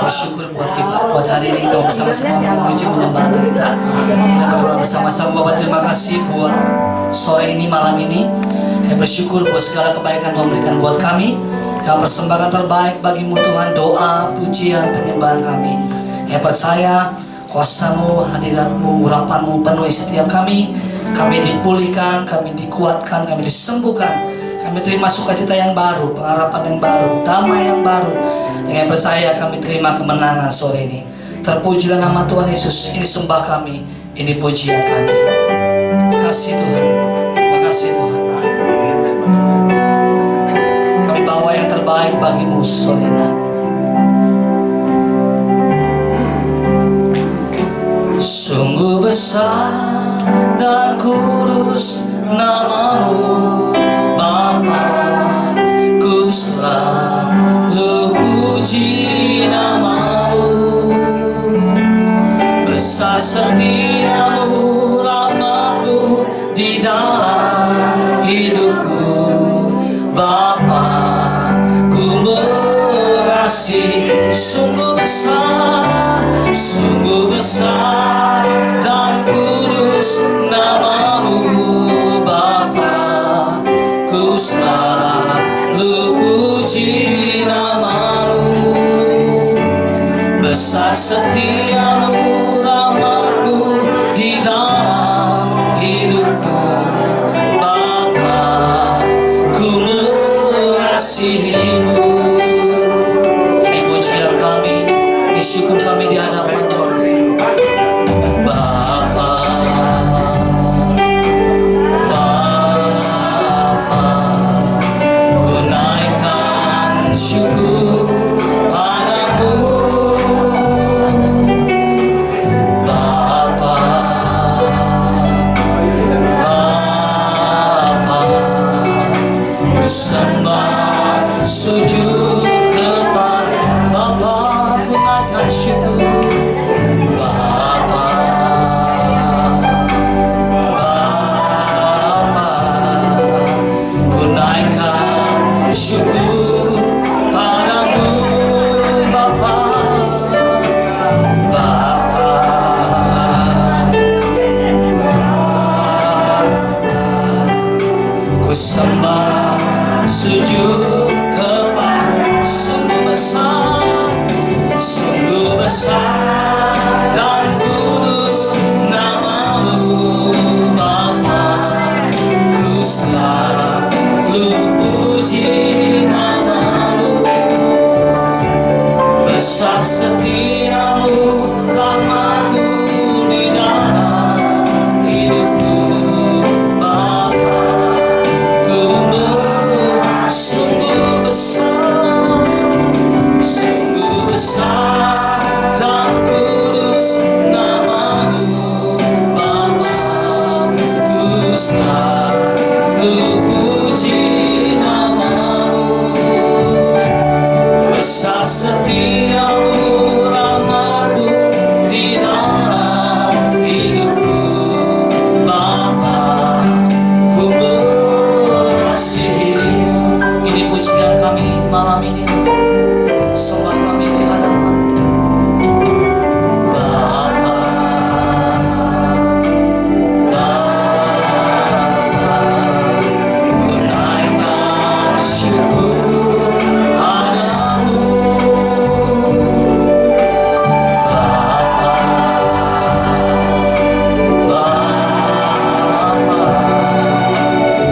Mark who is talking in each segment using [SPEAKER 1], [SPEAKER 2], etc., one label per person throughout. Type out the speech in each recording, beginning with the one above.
[SPEAKER 1] bersyukur buat hari ini kita bersama-sama memuji menyembah kita. Kita berdoa bersama-sama. Bapak, terima kasih buat sore ini, malam ini. Kami bersyukur buat segala kebaikan Tuhan berikan buat kami. Yang persembahkan terbaik bagimu Tuhan, doa, pujian, penyembahan kami. Kami percaya kuasa-Mu, hadirat-Mu, urapan-Mu penuhi setiap kami. Kami dipulihkan, kami dikuatkan, kami disembuhkan. Kami terima sukacita yang baru, pengharapan yang baru, damai yang baru. Dengan percaya kami terima kemenangan sore ini. Terpujilah nama Tuhan Yesus. Ini sembah kami, ini pujian kami. Terima kasih Tuhan, terima kasih Tuhan. Kami bawa yang terbaik bagimu sore ini. Sungguh besar dan kudus nama-Mu Bapa, ku selalu puji nama-Mu. Besar setiamu, rahmat-Mu di dalam hidupku Bapa, ku mengasihi. Sungguh besar dan kudus nama-Mu Bapa, ku selalu puji nama-Mu. Besar setiamu, rahmat-Mu di dalam hidupku Bapa, ku mengasihi-Mu. Ini pujian kami, ini syukur kami di hadapan Tuhan. Sujud kepada Bapa, ku naikkan syukur Bapa, ku naikkan syukur padamu Bapa, ku sembah sujud. Sungguh besar dan kudus nama-Mu Bapa, ku selalu puji nama-Mu. Besar setiamu, rahmat-Mu di dalam hidupku Bapa, ku sungguh besar dan kudus nama-Mu Bapa, ku selalu puji nama-Mu. Besar setiamu, rahmat-Mu di dalam hidupku Bapa, ku mengasihi. Ini pujian kami malam ini, sembah kami di hadapan Bapa, ku naikkan syukur padamu Bapa,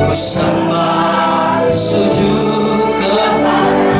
[SPEAKER 1] ku sembah sujud kepada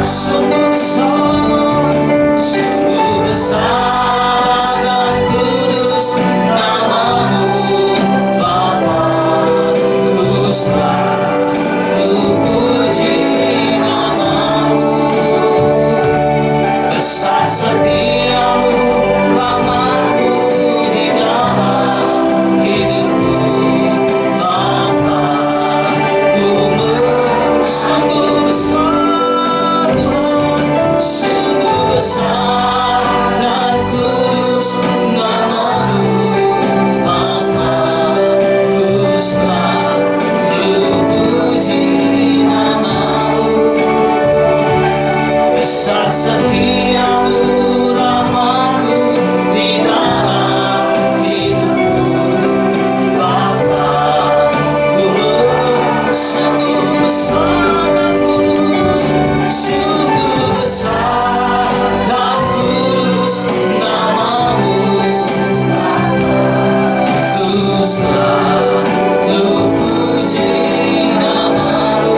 [SPEAKER 1] sangat kudus, sungguh besar dan kudus namamu. Ku selalu puji namamu.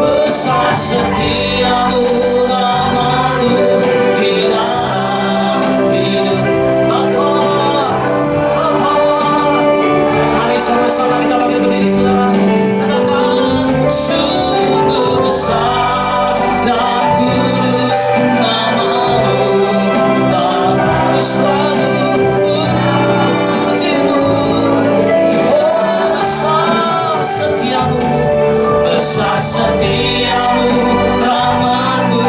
[SPEAKER 1] Besar setiamu namamu di dalam hidup. Bapa, Bapa, mari sama-sama kita bangkit berdiri, saudara. Katakan, sungguh besar dan kudus namamu, dan ku selalu memujimu. Oh, besar setiamu, besar setiamu, rahmatmu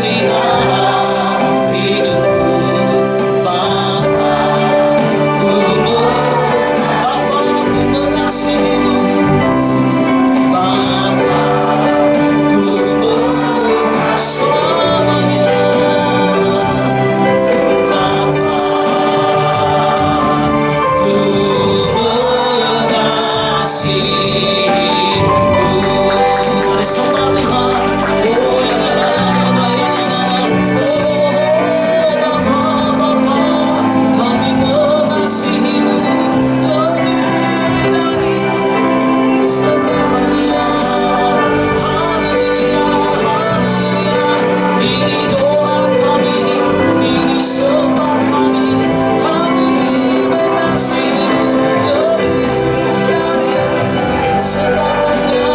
[SPEAKER 1] di dalam hidupku. Bapa, Bapa, ku mengasihimu. Bapa, ku selamanya. Bapa, ku mengasihimu. Mari sembah Tuhan. Oh, ya, ya, ya, ya, ya, ya, ya. Oh, Bapa, kami mengasihimu lebih dari segalanya. Haleluya, haleluya. Ini doa kami, ini sembah kami. Kami mengasihimu lebih dari segalanya.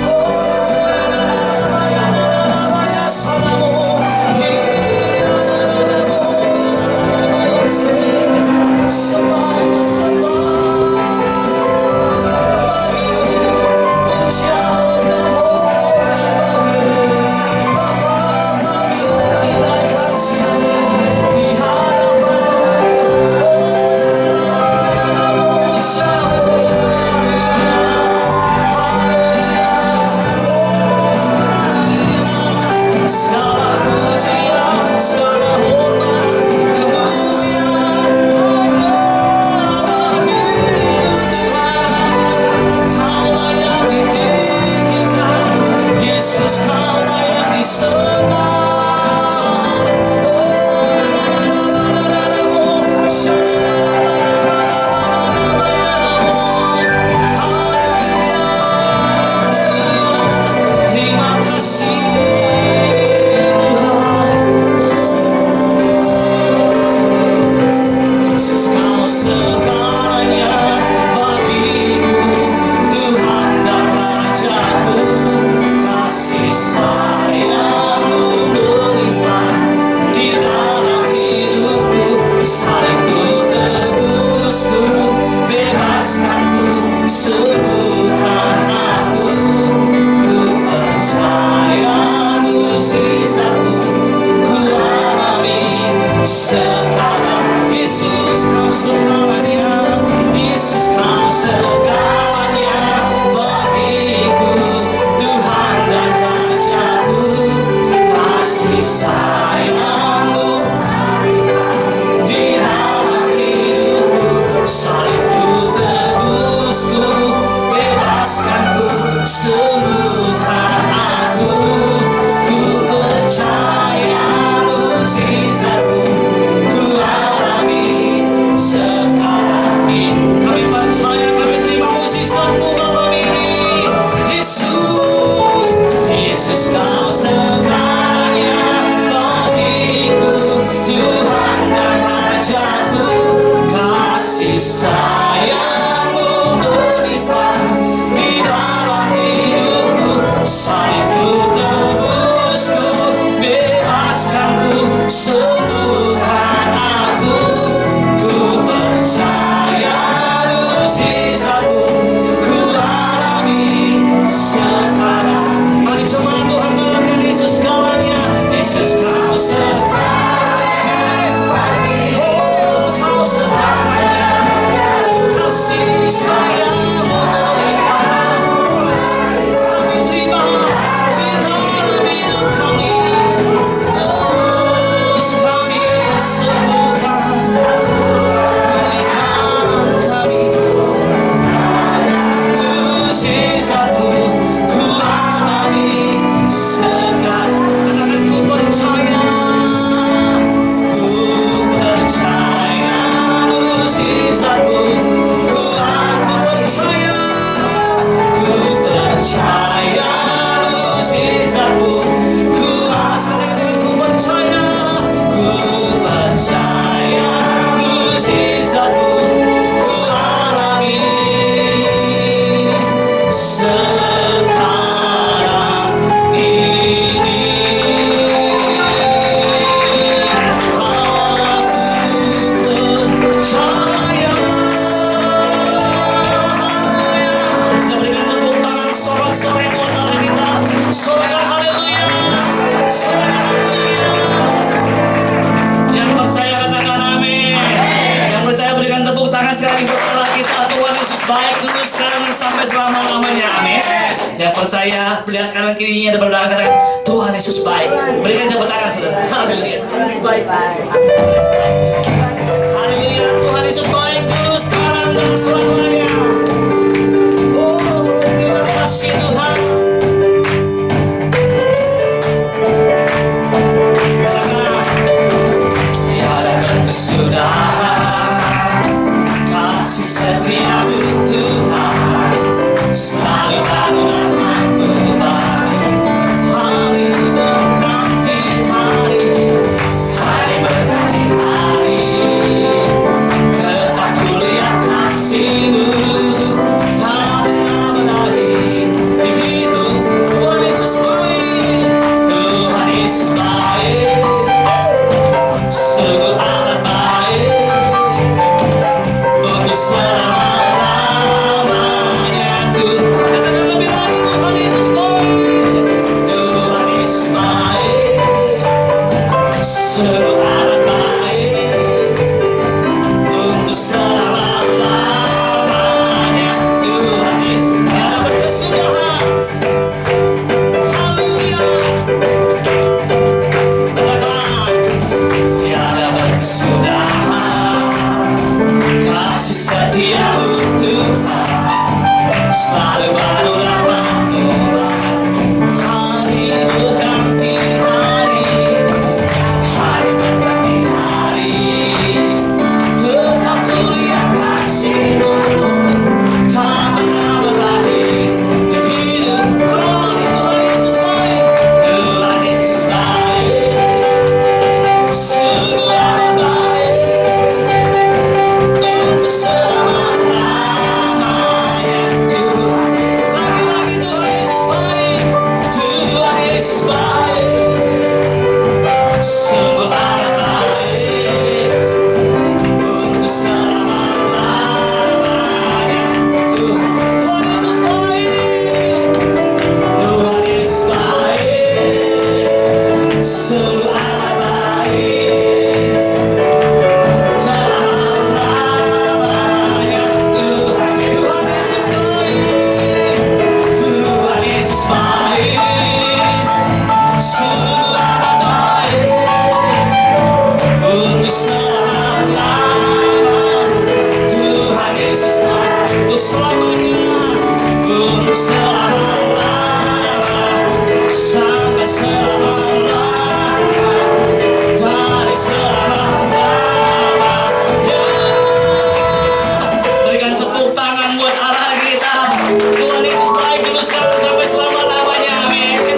[SPEAKER 1] Oh, ya, ya, salamu. Sembah, sembah bagimu, pujian bagimu. Bapa, kami naikkan syukur di hadapanmu. Oh, syukur, haleluya, haleluya. Segala pujian, segala hormat, kemuliaan hanya bagimu Tuhan. Kaulah yang ditinggikan, Yesus, Kaulah yang disembah. Terima kasih Tuhan. Yesus, Kau segalanya bagiku, Tuhan dan Rajaku. Kasih sayang-Mu melimpah di dalam hidupku. Salibku tebusku, bebaskanku, sembuhkan aku. Ku percaya mukjizat-Mu, ku alami sekarang. Yesus, Kau segalanya, Yesus, Kau segalanya bagiku, Tuhan dan Rajaku. Kasih sayang-Mu di dalam hidupku. Salibku tebusku, bebaskanku, sembuhkan aku. Ku percaya mukjizat-Mu, ku alami sekarang ini. Kami percaya, kami terima mukjizat-Mu malam ini. Yesus, Yesus, Kau segalanya bagiku, Tuhan dan Rajaku. Kasih sayang-Mu melimpah di dalam hidupku. Salibku tebusku, bebaskanku, sembuhkan aku. Ku percaya mukjizat-Mu, ku alami sekarang. Mari jemaat Tuhan mengatakan, Yesus segalanya, Yesus, Kau segalanya. Oh, Kau segalanya. Kasih sayang-Mu melimpah, kami terima di dalam hidup kami. Terus kami sembuhkan, pulihkan kami. Mukjizat-Mu selama-lamanya, amin. Yang percaya, lihat kanan kirinya dan berdoa katakan, Tuhan Yesus baik. Berikan tepuk tangan, saudara. Haleluya. Haleluya, Tuhan Yesus baik dulu, sekarang, dan selamanya. Oh, terima kasih Tuhan. Tiada berkesudahan kasih setiamu Tuhan, selalu baru akan berbagi. Hari berganti hari, hari berganti hari, tetap kulihat kasih-Mu tak pernah berakhir di hidup. Tuhan Yesus baik, Tuhan Yesus baik, sungguh amat baik, untuk selama-lamanya. Katakan lebih lagi, Tuhan Yesus baik, Tuhan Yesus baik, sungguh amat baik, untuk selama-lamanya. Tuhan Yesus tiada berkesudahan. Haleluya. Katakan, tiada berkesudahan kasih setiamu Tuhan, selalu baru dapat mengubah. Hari berganti hari, hari berganti hari, tetap kulihat kasih-Mu tak pernah berakhir di hidup. Tuhan Yesus baik, Tuhan Yesus baik, sungguh amat baik, untuk selama-lamanya. Tuhan, lagi-lagi Tuhan Yesus baik, Tuhan Yesus baik, sungguh amat baik, untuk selama-lamanya. Tuhan Yesus baik, Tuhan Yesus baik, sungguh amat baik, selama-lamanya. Tuhan Yesus baik, Tuhan Yesus baik, sungguh amat baik, untuk selama-lamanya. Tuhan Yesus baik, untuk selamanya, untuk selama-lamanya, sampai selama-lamanya, dari selama-lamanya. Berikan tepuk tangan buat Allah kita. Tuhan Yesus baik dulu, sekarang sampai selama-lamanya, amin.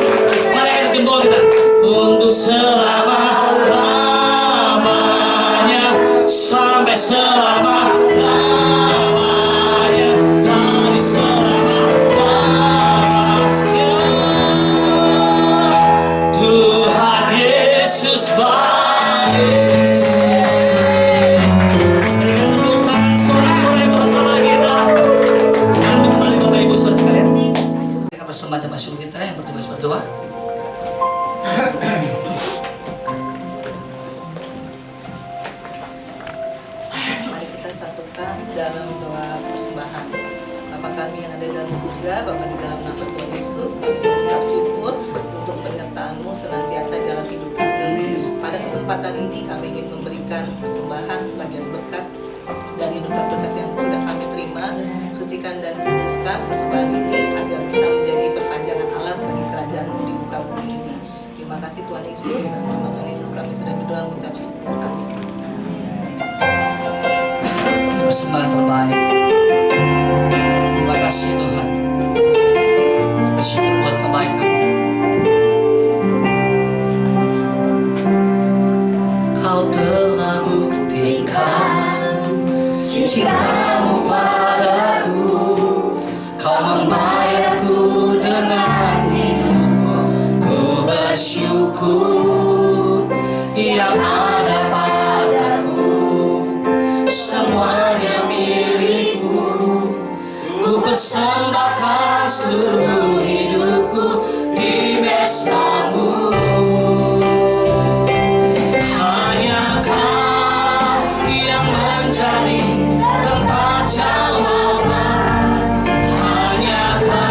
[SPEAKER 1] Mari kita jempol kita. Untuk selama-lamanya, sampai selama-lamanya, dari selama-lamanya. Tuhan Yesus baik. Berikan tepuk tangan sore-sore buat Allah kita. Sekarang kembali Bapak Ibu Saudara sekalian. Kita bersama jemaat syukur kita yang bertugas berdoa.
[SPEAKER 2] Mari kita satukan dalam doa persembahan. Bapa kami yang ada dalam surga, Bapa di dalam nama Tuhan Yesus, kami mengucap syukur untuk penyertaan-Mu senantiasa dalam hidup kami. Pada kesempatan ini kami ingin memberikan persembahan sebagian berkat dari berkat-berkat yang sudah kami terima. Sucikan dan kuduskan persembahan ini agar bisa menjadi perpanjangan alat bagi kerajaan-Mu di muka bumi ini. Terima kasih Tuhan Yesus, dalam nama Tuhan Yesus kami sudah berdoa mengucap syukur. Amin.
[SPEAKER 1] Persembahan terbaik. Terima kasih Tuhan. Bersyukur buat kebaikan-Mu. Kau telah buktikan cinta-Mu padaku. Kau membayarku dengan hidup-Mu. Ku bersyukur yang ada padaku. Semuanya milikmu. Ku persembahkan seluruh hidupku di mesbah-Mu. Hanya Kau yang menjadi tempat jawaban. Hanya Kau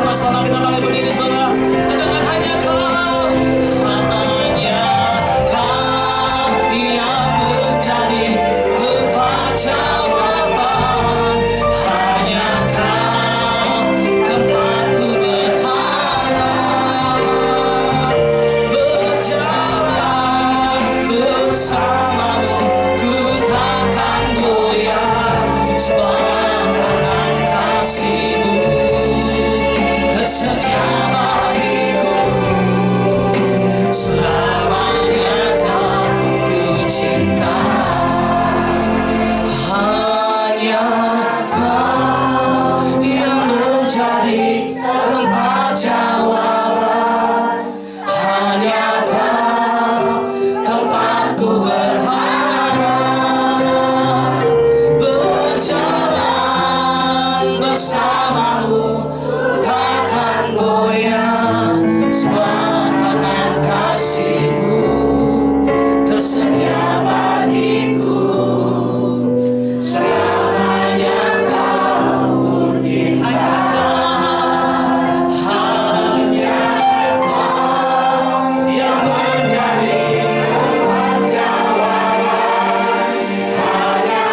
[SPEAKER 1] Sama-sama kita panggil berdiri saudara. Dengan hanya Kau yang menjadi tempat jawaban. Hanya Kau tempatku berharap. Berjalan bersamamu ku takkan goyah, sebab tangan kasih-Mu tersedia bagiku. Selamanya Kau ku cinta. Hanya Kau yang menjadi tempat jawaban. Hanya Kau tempatku berharap. Berjalan bersamamu takkan goyah, sebab tangan kasih-Mu tersedia bagiku. Selamanya Kau ku cinta. Hanya Kau yang menjadi tempat jawaban. Hanya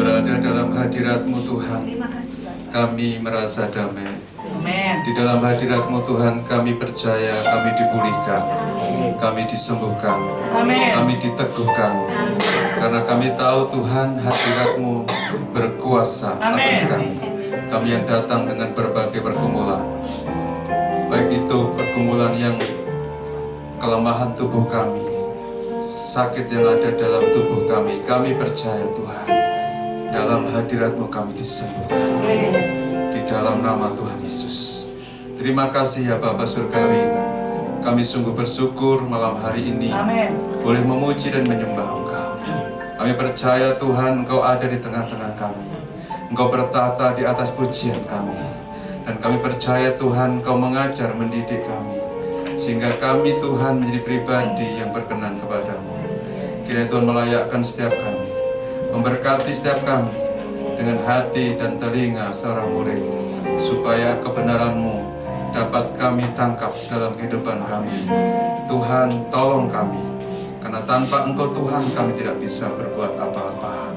[SPEAKER 3] Berada dalam hadirat-Mu Tuhan, kami merasa damai. Di dalam hadirat-Mu Tuhan, kami percaya kami dipulihkan, kami disembuhkan, kami diteguhkan. Karena kami tahu Tuhan, hadirat-Mu berkuasa atas kami. Kami yang datang dengan berbagai pergumulan, baik itu pergumulan yang kelemahan tubuh kami, sakit yang ada dalam tubuh kami. Kami percaya Tuhan, dalam hadirat-Mu kami disembuhkan. Di dalam nama Tuhan Yesus. Terima kasih ya Bapa Surgawi. Kami sungguh bersyukur malam hari ini boleh memuji dan menyembah Engkau. Kami percaya Tuhan, Engkau ada di tengah-tengah kami. Engkau bertata di atas pujian kami. Dan kami percaya Tuhan, Engkau mengajar, mendidik kami, sehingga kami Tuhan menjadi pribadi yang berkenan kepadamu. Kiranya Tuhan melayakkan setiap kami, memberkati setiap kami dengan hati dan telinga seorang murid, supaya kebenaran-Mu dapat kami tangkap dalam kehidupan kami. Tuhan, tolong kami, karena tanpa Engkau Tuhan kami tidak bisa berbuat apa-apa.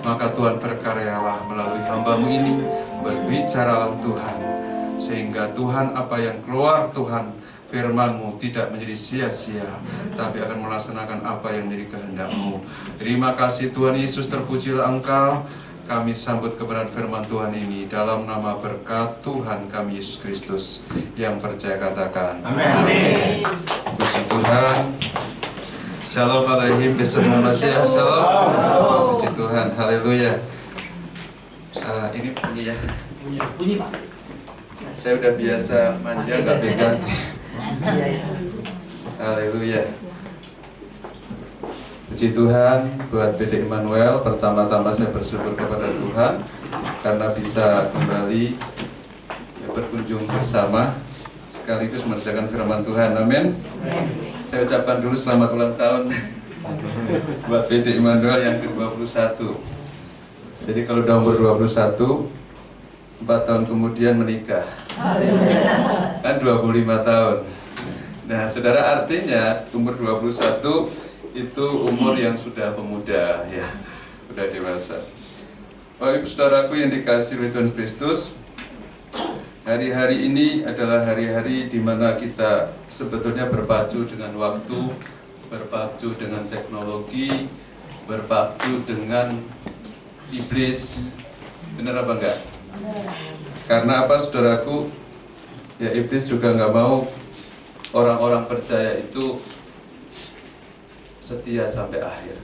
[SPEAKER 3] Maka Tuhan berkaryalah melalui hamba-Mu ini, berbicaralah Tuhan, sehingga Tuhan apa yang keluar Tuhan, firman-Mu tidak menjadi sia-sia, tapi akan melaksanakan apa yang menjadi kehendak-Mu. Terima kasih Tuhan Yesus, terpujilah Engkau. Kami sambut kebenaran firman Tuhan ini dalam nama berkat Tuhan kami Yesus Kristus. Yang percaya katakan amin. Puji Tuhan. Shalom alaihim beserta Masiah. Shalom. Puji Tuhan. Haleluya. Ini bunyi ya.
[SPEAKER 1] Bunyi Pak.
[SPEAKER 3] Saya udah biasa manja gak pegang. Haleluya. Puji Tuhan buat PD Immanuel. Pertama-tama saya bersyukur kepada Tuhan karena bisa kembali berkunjung bersama sekaligus mengerjakan firman Tuhan. Amin. Saya ucapkan dulu selamat ulang tahun buat PD Immanuel yang ke-21. Jadi kalau udah umur 21, 4 tahun kemudian menikah. Kan 25 tahun. Nah, saudara, artinya umur 21 itu umur yang sudah pemuda, ya, sudah dewasa. Bapak Ibu Saudaraku yang dikasihi oleh Tuhan Kristus, hari-hari ini adalah hari-hari di mana kita sebetulnya berpacu dengan waktu, berpacu dengan teknologi, berpacu dengan iblis. Benar apa enggak? Karena apa, saudaraku? Ya, iblis juga nggak mau orang-orang percaya itu setia sampai akhir.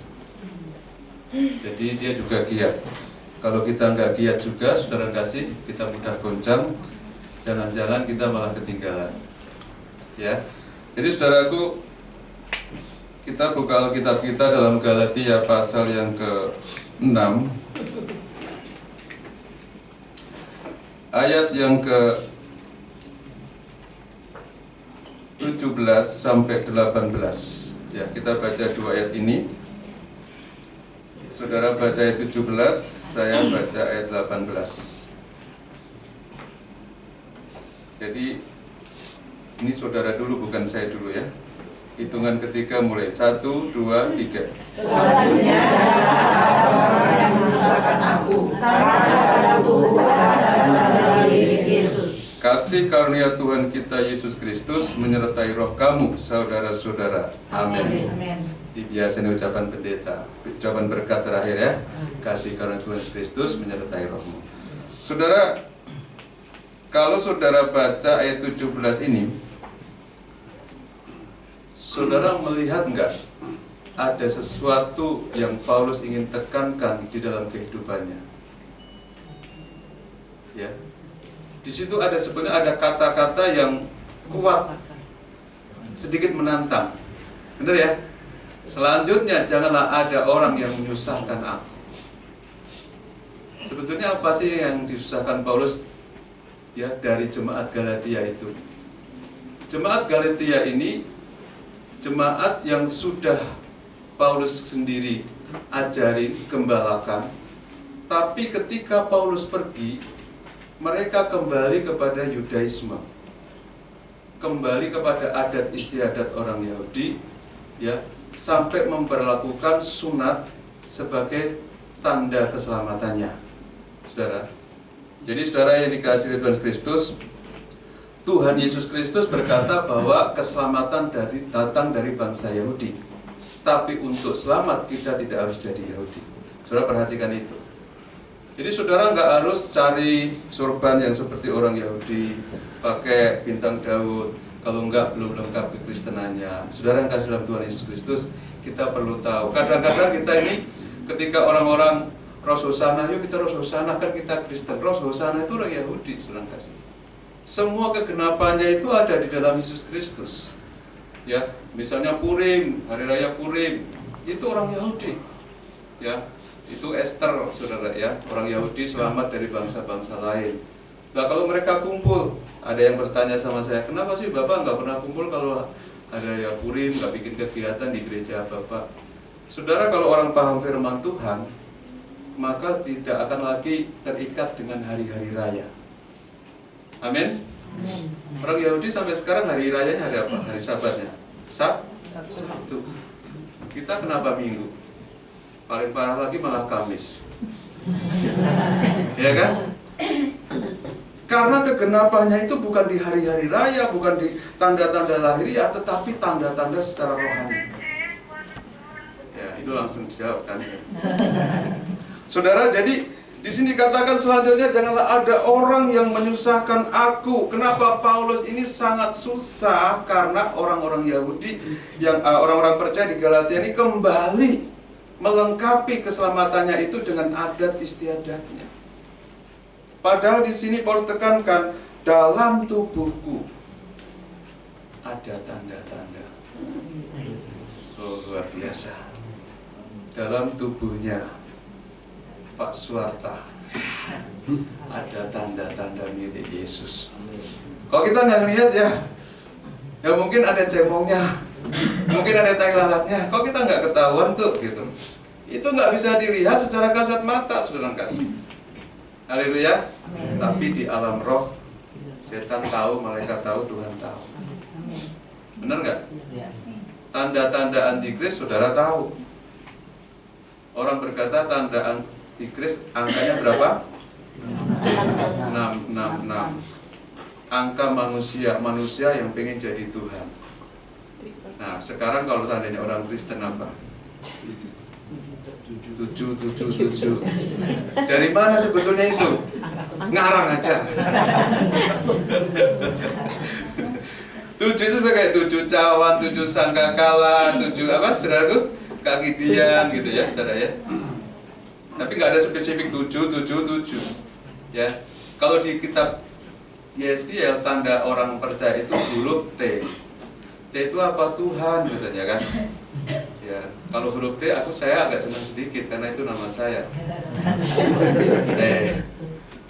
[SPEAKER 3] Jadi dia juga giat. Kalau kita nggak giat juga, saudara kasih, kita mudah goncang. Jangan-jangan kita malah ketinggalan. Ya, jadi saudaraku, kita buka Alkitab kita dalam Galatia pasal yang ke-6, ayat yang ke-17 sampai 18. Ya, kita baca dua ayat ini. Saudara baca ayat 17, saya baca ayat 18. Jadi ini saudara dulu, bukan saya dulu ya. Hitungan ketiga mulai 1, 2, 3.
[SPEAKER 4] Selanjutnya orang yang menyusahkan aku, karena ada tubuh dan Yesus.
[SPEAKER 3] Kasih karunia Tuhan kita Yesus Kristus menyertai roh kamu, saudara-saudara. Amin. Dibiasain ucapan pendeta, ucapan berkat terakhir ya. Kasih karunia Tuhan Yesus Kristus menyertai rohmu. Saudara, kalau saudara baca ayat 17 ini, saudara melihat enggak ada sesuatu yang Paulus ingin tekankan di dalam kehidupannya? Ya, di situ ada sebenarnya ada kata-kata yang kuat, sedikit menantang, benar ya? Selanjutnya, janganlah ada orang yang menyusahkan aku. Sebetulnya apa sih yang disusahkan Paulus? Ya, dari jemaat Galatia itu. Jemaat Galatia ini jemaat yang sudah Paulus sendiri ajarin, gembalakan. Tapi ketika Paulus pergi, mereka kembali kepada Yudaisme, kembali kepada adat istiadat orang Yahudi, ya, sampai memperlakukan sunat sebagai tanda keselamatannya, saudara. Jadi saudara yang dikasihi Tuhan Kristus, Tuhan Yesus Kristus berkata bahwa keselamatan datang dari bangsa Yahudi. Tapi untuk selamat kita tidak harus jadi Yahudi. Saudara perhatikan itu. Jadi saudara nggak harus cari sorban yang seperti orang Yahudi, pakai bintang Daud. Kalau enggak, belum lengkap kekristenannya. Saudara yang kasih dalam Tuhan Yesus Kristus, kita perlu tahu. Kadang-kadang kita ini ketika orang-orang Rosh Hosana, yuk kita Rosh Hosana, kan kita Kristen. Rosh Hosana itu orang Yahudi, saudara kasih. Semua kegenapannya itu ada di dalam Yesus Kristus. Ya, misalnya Purim, hari raya Purim, itu orang Yahudi. Ya, itu Esther, saudara ya, orang Yahudi selamat dari bangsa-bangsa lain. Nah, kalau mereka kumpul, ada yang bertanya sama saya, kenapa sih Bapak nggak pernah kumpul kalau hari raya Purim, nggak bikin kegiatan di gereja Bapak? Saudara, kalau orang paham firman Tuhan, maka tidak akan lagi terikat dengan hari-hari raya. Amin. Orang Yahudi sampai sekarang hari rayanya hari apa? Hari Sabatnya. Sabtu. Kita kenapa Minggu? Paling parah lagi malah Kamis. Ya kan? Karena kegenapannya itu bukan di hari-hari raya, bukan di tanda-tanda lahiriah, tetapi tanda-tanda secara rohani. Ya, itu langsung dijawab kan. Saudara, jadi di sini dikatakan selanjutnya, janganlah ada orang yang menyusahkan aku. Kenapa Paulus ini sangat susah? Karena orang-orang Yahudi yang orang-orang percaya di Galatia ini kembali melengkapi keselamatannya itu dengan adat istiadatnya. Padahal di sini Paulus tekankan, dalam tubuhku ada tanda-tanda. Oh, luar biasa. Dalam tubuhnya Pak Suwarta ada tanda-tanda milik Yesus. Kalau kita nggak lihat ya mungkin ada cemongnya, mungkin ada tai lalatnya. Kalau kita nggak ketahuan tuh gitu, itu nggak bisa dilihat secara kasat mata, saudara kasih. Haleluya. Tapi di alam roh, setan tahu, malaikat tahu, Tuhan tahu. Benar nggak? Tanda-tanda antikris, saudara tahu. Orang berkata tanda antikris angkanya berapa? 666. Angka manusia yang pengen jadi Tuhan. Nah, sekarang kalau tandanya orang Kristen apa? 7. Dari mana sebetulnya itu? Ngarang aja. 7 itu kayak 7 cawan, 7 sangkakala, 7 apa saudaraku? Kaki diam gitu ya saudara ya. Tapi nggak ada spesifik 7. Ya. Kalau di kitab Yeskiel tanda orang percaya itu huruf T. T itu apa? Tuhan katanya kan. Ya, kalau huruf T saya agak senang sedikit karena itu nama saya. T.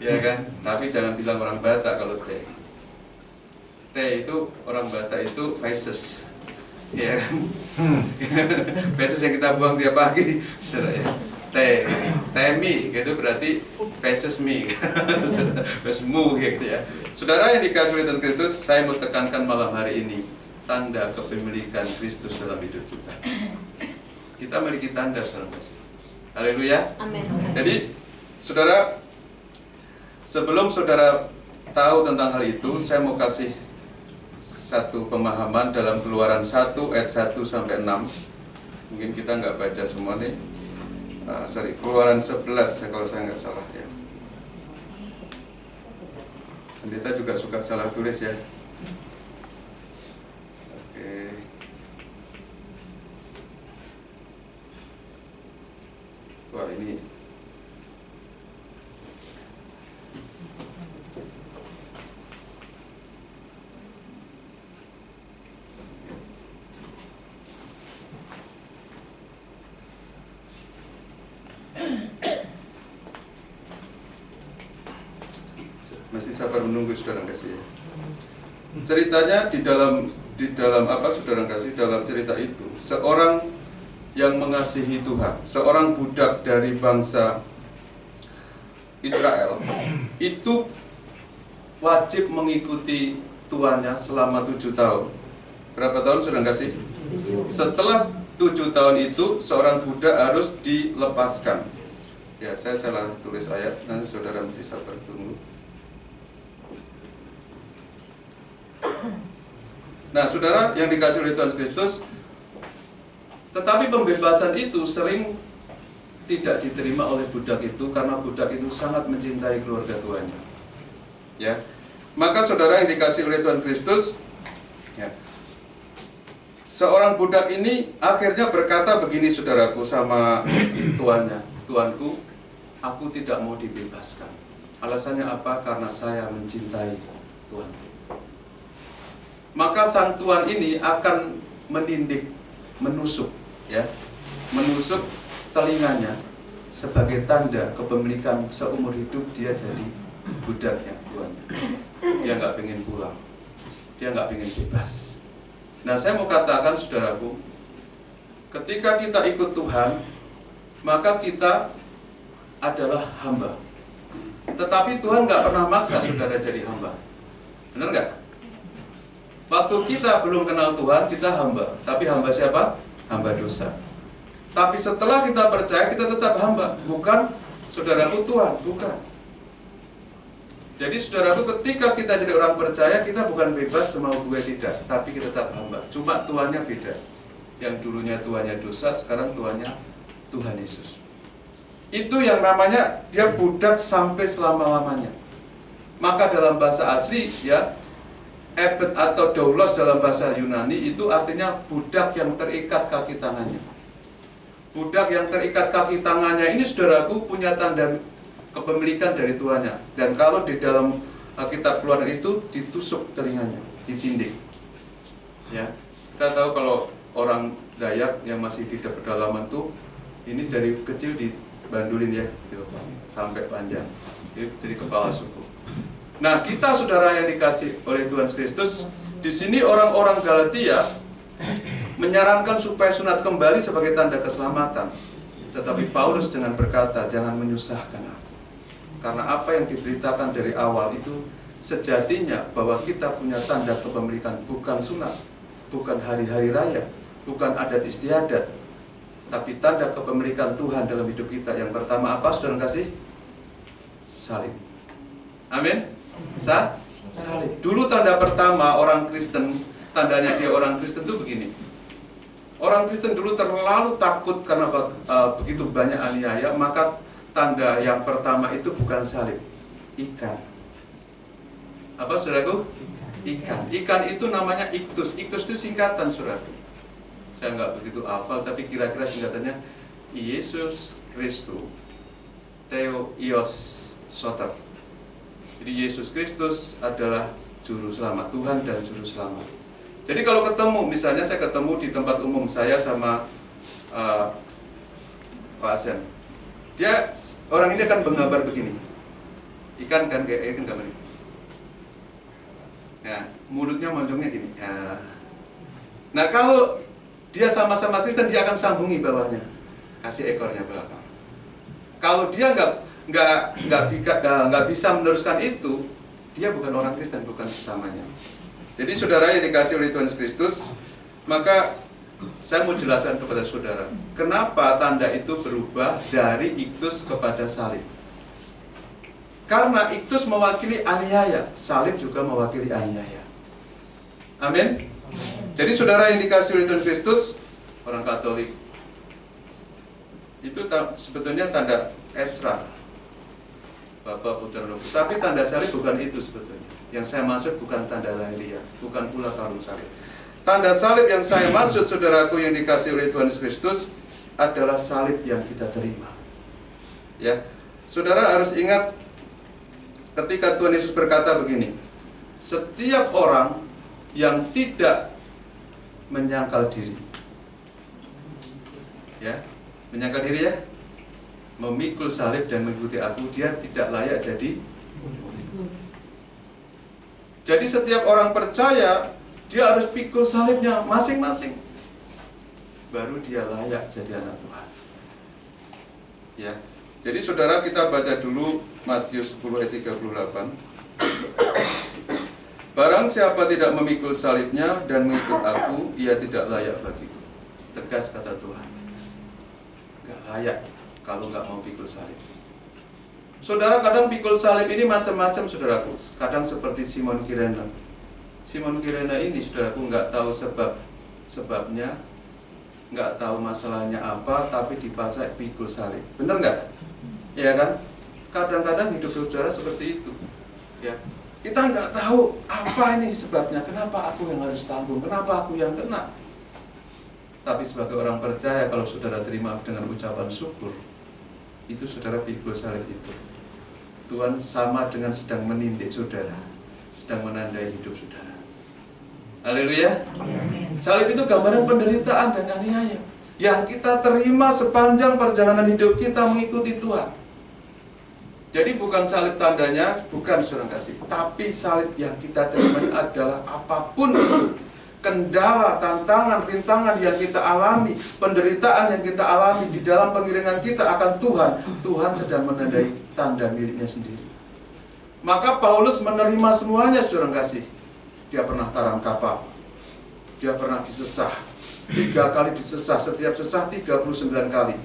[SPEAKER 3] Ya kan? Tapi jangan bilang orang Batak kalau T. T itu orang Batak itu feces. Ya kan? Feces yang kita buang tiap pagi. Saudara ya. Temi gitu berarti feces me. Fesmu gitu ya. Saudara yang dikasihi oleh Tuhan Kristus, saya mau tekankan malam hari ini tanda kepemilikan Kristus dalam hidup kita. Kita memiliki tanda, saudara kasih. Haleluya.
[SPEAKER 4] Amin.
[SPEAKER 3] Jadi, saudara, sebelum saudara tahu tentang hal itu, saya mau kasih satu pemahaman dalam Keluaran 1 ayat 1 sampai 6. Mungkin kita nggak baca semua nih. Keluaran 11 kalau saya nggak salah ya. Pendeta juga suka salah tulis ya. Oke. Wah ini masih sabar menunggu saudara kasih. Ceritanya di dalam apa saudara kasih, dalam cerita itu seorang yang mengasihi Tuhan, seorang budak dari bangsa Israel itu wajib mengikuti tuannya selama 7 tahun. Berapa tahun saudara kasih? Setelah 7 tahun itu seorang budak harus dilepaskan. Ya, saya salah tulis ayat, nanti saudara mesti sabar tunggu. Nah, saudara yang dikasihi oleh Tuhan Kristus, tetapi pembebasan itu sering tidak diterima oleh budak itu karena budak itu sangat mencintai keluarga tuannya. Ya, maka saudara yang dikasihi oleh Tuhan Kristus, ya, seorang budak ini akhirnya berkata begini saudaraku sama tuannya, tuanku, aku tidak mau dibebaskan. Alasannya apa? Karena saya mencintai tuanku. Maka sang tuan ini akan menindik, menusuk, ya, menusuk telinganya sebagai tanda kepemilikan seumur hidup dia jadi budaknya tuannya. Dia nggak pengen pulang, dia nggak pengen bebas. Nah, saya mau katakan saudaraku, ketika kita ikut Tuhan, maka kita adalah hamba. Tetapi Tuhan nggak pernah maksa saudara jadi hamba, benar nggak? Waktu kita belum kenal Tuhan, kita hamba. Tapi hamba siapa? Hamba dosa. Tapi setelah kita percaya, kita tetap hamba. Bukan saudaraku Tuhan, bukan. Jadi saudaraku, ketika kita jadi orang percaya, kita bukan bebas semau gue tidak, tapi kita tetap hamba. Cuma Tuhannya beda. Yang dulunya Tuhannya dosa, sekarang Tuhannya Tuhan Yesus. Itu yang namanya dia budak sampai selama-lamanya. Maka dalam bahasa asli, ya, ebed atau doulos dalam bahasa Yunani itu artinya budak yang terikat kaki tangannya. Budak yang terikat kaki tangannya ini saudaraku punya tanda kepemilikan dari tuannya. Dan kalau di dalam kitab Keluaran itu ditusuk telinganya, ditindik. Ya, kita tahu kalau orang Dayak yang masih di pedalaman tuh ini dari kecil dibandulin ya, sampai panjang. Jadi kepala suku. Nah, kita saudara yang dikasih oleh Tuhan Kristus, di sini orang-orang Galatia menyarankan supaya sunat kembali sebagai tanda keselamatan. Tetapi Paulus dengan berkata, jangan menyusahkan aku. Karena apa yang diberitakan dari awal itu sejatinya bahwa kita punya tanda kepemilikan, bukan sunat, bukan hari-hari raya, bukan adat istiadat, tapi tanda kepemilikan Tuhan dalam hidup kita. Yang pertama apa, saudara kasih? Salib. Amin. Salib. Dulu tanda pertama orang Kristen, tandanya dia orang Kristen itu begini. Orang Kristen dulu terlalu takut karena begitu banyak aniaya, maka tanda yang pertama itu bukan salib, ikan. Apa saudaraku? Ikan. Ikan itu namanya iktus. Iktus itu singkatan, saudaraku. Saya nggak begitu hafal, tapi kira-kira singkatannya Yesus Kristus Theos Soter. Jadi Yesus Kristus adalah juru selamat, Tuhan dan juru selamat. Jadi kalau ketemu, misalnya saya ketemu di tempat umum saya sama Pak Asen, dia orang ini akan menggambar begini, ikan kan kayak ikan gambar ini. Nah, mulutnya monjongnya gini. Nah, kalau dia sama-sama Kristen, dia akan sambungi bawahnya, kasih ekornya belakang. Kalau dia nggak bisa meneruskan itu, dia bukan orang Kristen, bukan sesamanya. Jadi saudara yang dikasih oleh Tuhan Yesus Kristus, maka saya mau jelaskan kepada saudara, kenapa tanda itu berubah dari iktus kepada salib. Karena iktus mewakili aniaya, salib juga mewakili aniaya. Amin. Jadi saudara yang dikasih oleh Tuhan Kristus, orang Katolik, itu sebetulnya tanda Esra, Bapa, Putra, Roh. Tapi tanda salib bukan itu sebetulnya. Yang saya maksud bukan tanda lahiriah, bukan pula kalung salib. Tanda salib yang saya maksud, saudaraku yang dikasih oleh Tuhan Yesus Kristus, adalah salib yang kita terima. Ya, saudara harus ingat ketika Tuhan Yesus berkata begini, setiap orang yang tidak menyangkal diri, ya, menyangkal diri ya, memikul salib dan mengikuti aku, dia tidak layak jadi murid. Jadi setiap orang percaya, dia harus pikul salibnya masing-masing, baru dia layak jadi anak Tuhan. Ya, jadi saudara kita baca dulu Matius 10 ayat 38. Barang siapa tidak memikul salibnya dan mengikut aku, ia tidak layak bagiku. Tegas kata Tuhan, gak layak kalau nggak mau pikul salib. Saudara, kadang pikul salib ini macam-macam, saudaraku. Kadang seperti Simon Kirene. Simon Kirene ini, saudaraku, nggak tahu sebabnya, nggak tahu masalahnya apa, tapi dipaksa pikul salib. Bener nggak? Ya kan? Kadang-kadang hidup saudara seperti itu. Ya, kita nggak tahu apa ini sebabnya. Kenapa aku yang harus tanggung? Kenapa aku yang kena? Tapi sebagai orang percaya, kalau saudara terima dengan ucapan syukur, itu saudara pikul salib itu. Tuhan sama dengan sedang menindik saudara, sedang menandai hidup saudara. Haleluya. Salib itu gambaran penderitaan dan aniaya yang kita terima sepanjang perjalanan hidup kita mengikuti Tuhan. Jadi bukan salib tandanya, bukan saudara kasih, tapi salib yang kita terima adalah apapun itu, kendala, tantangan, rintangan yang kita alami, penderitaan yang kita alami di dalam pengiringan kita akan Tuhan, Tuhan sedang menandai tanda miliknya sendiri. Maka Paulus menerima semuanya, saudara kasih. Dia pernah karang kapal, dia pernah disesah, 3 kali disesah, setiap sesah 39 kali.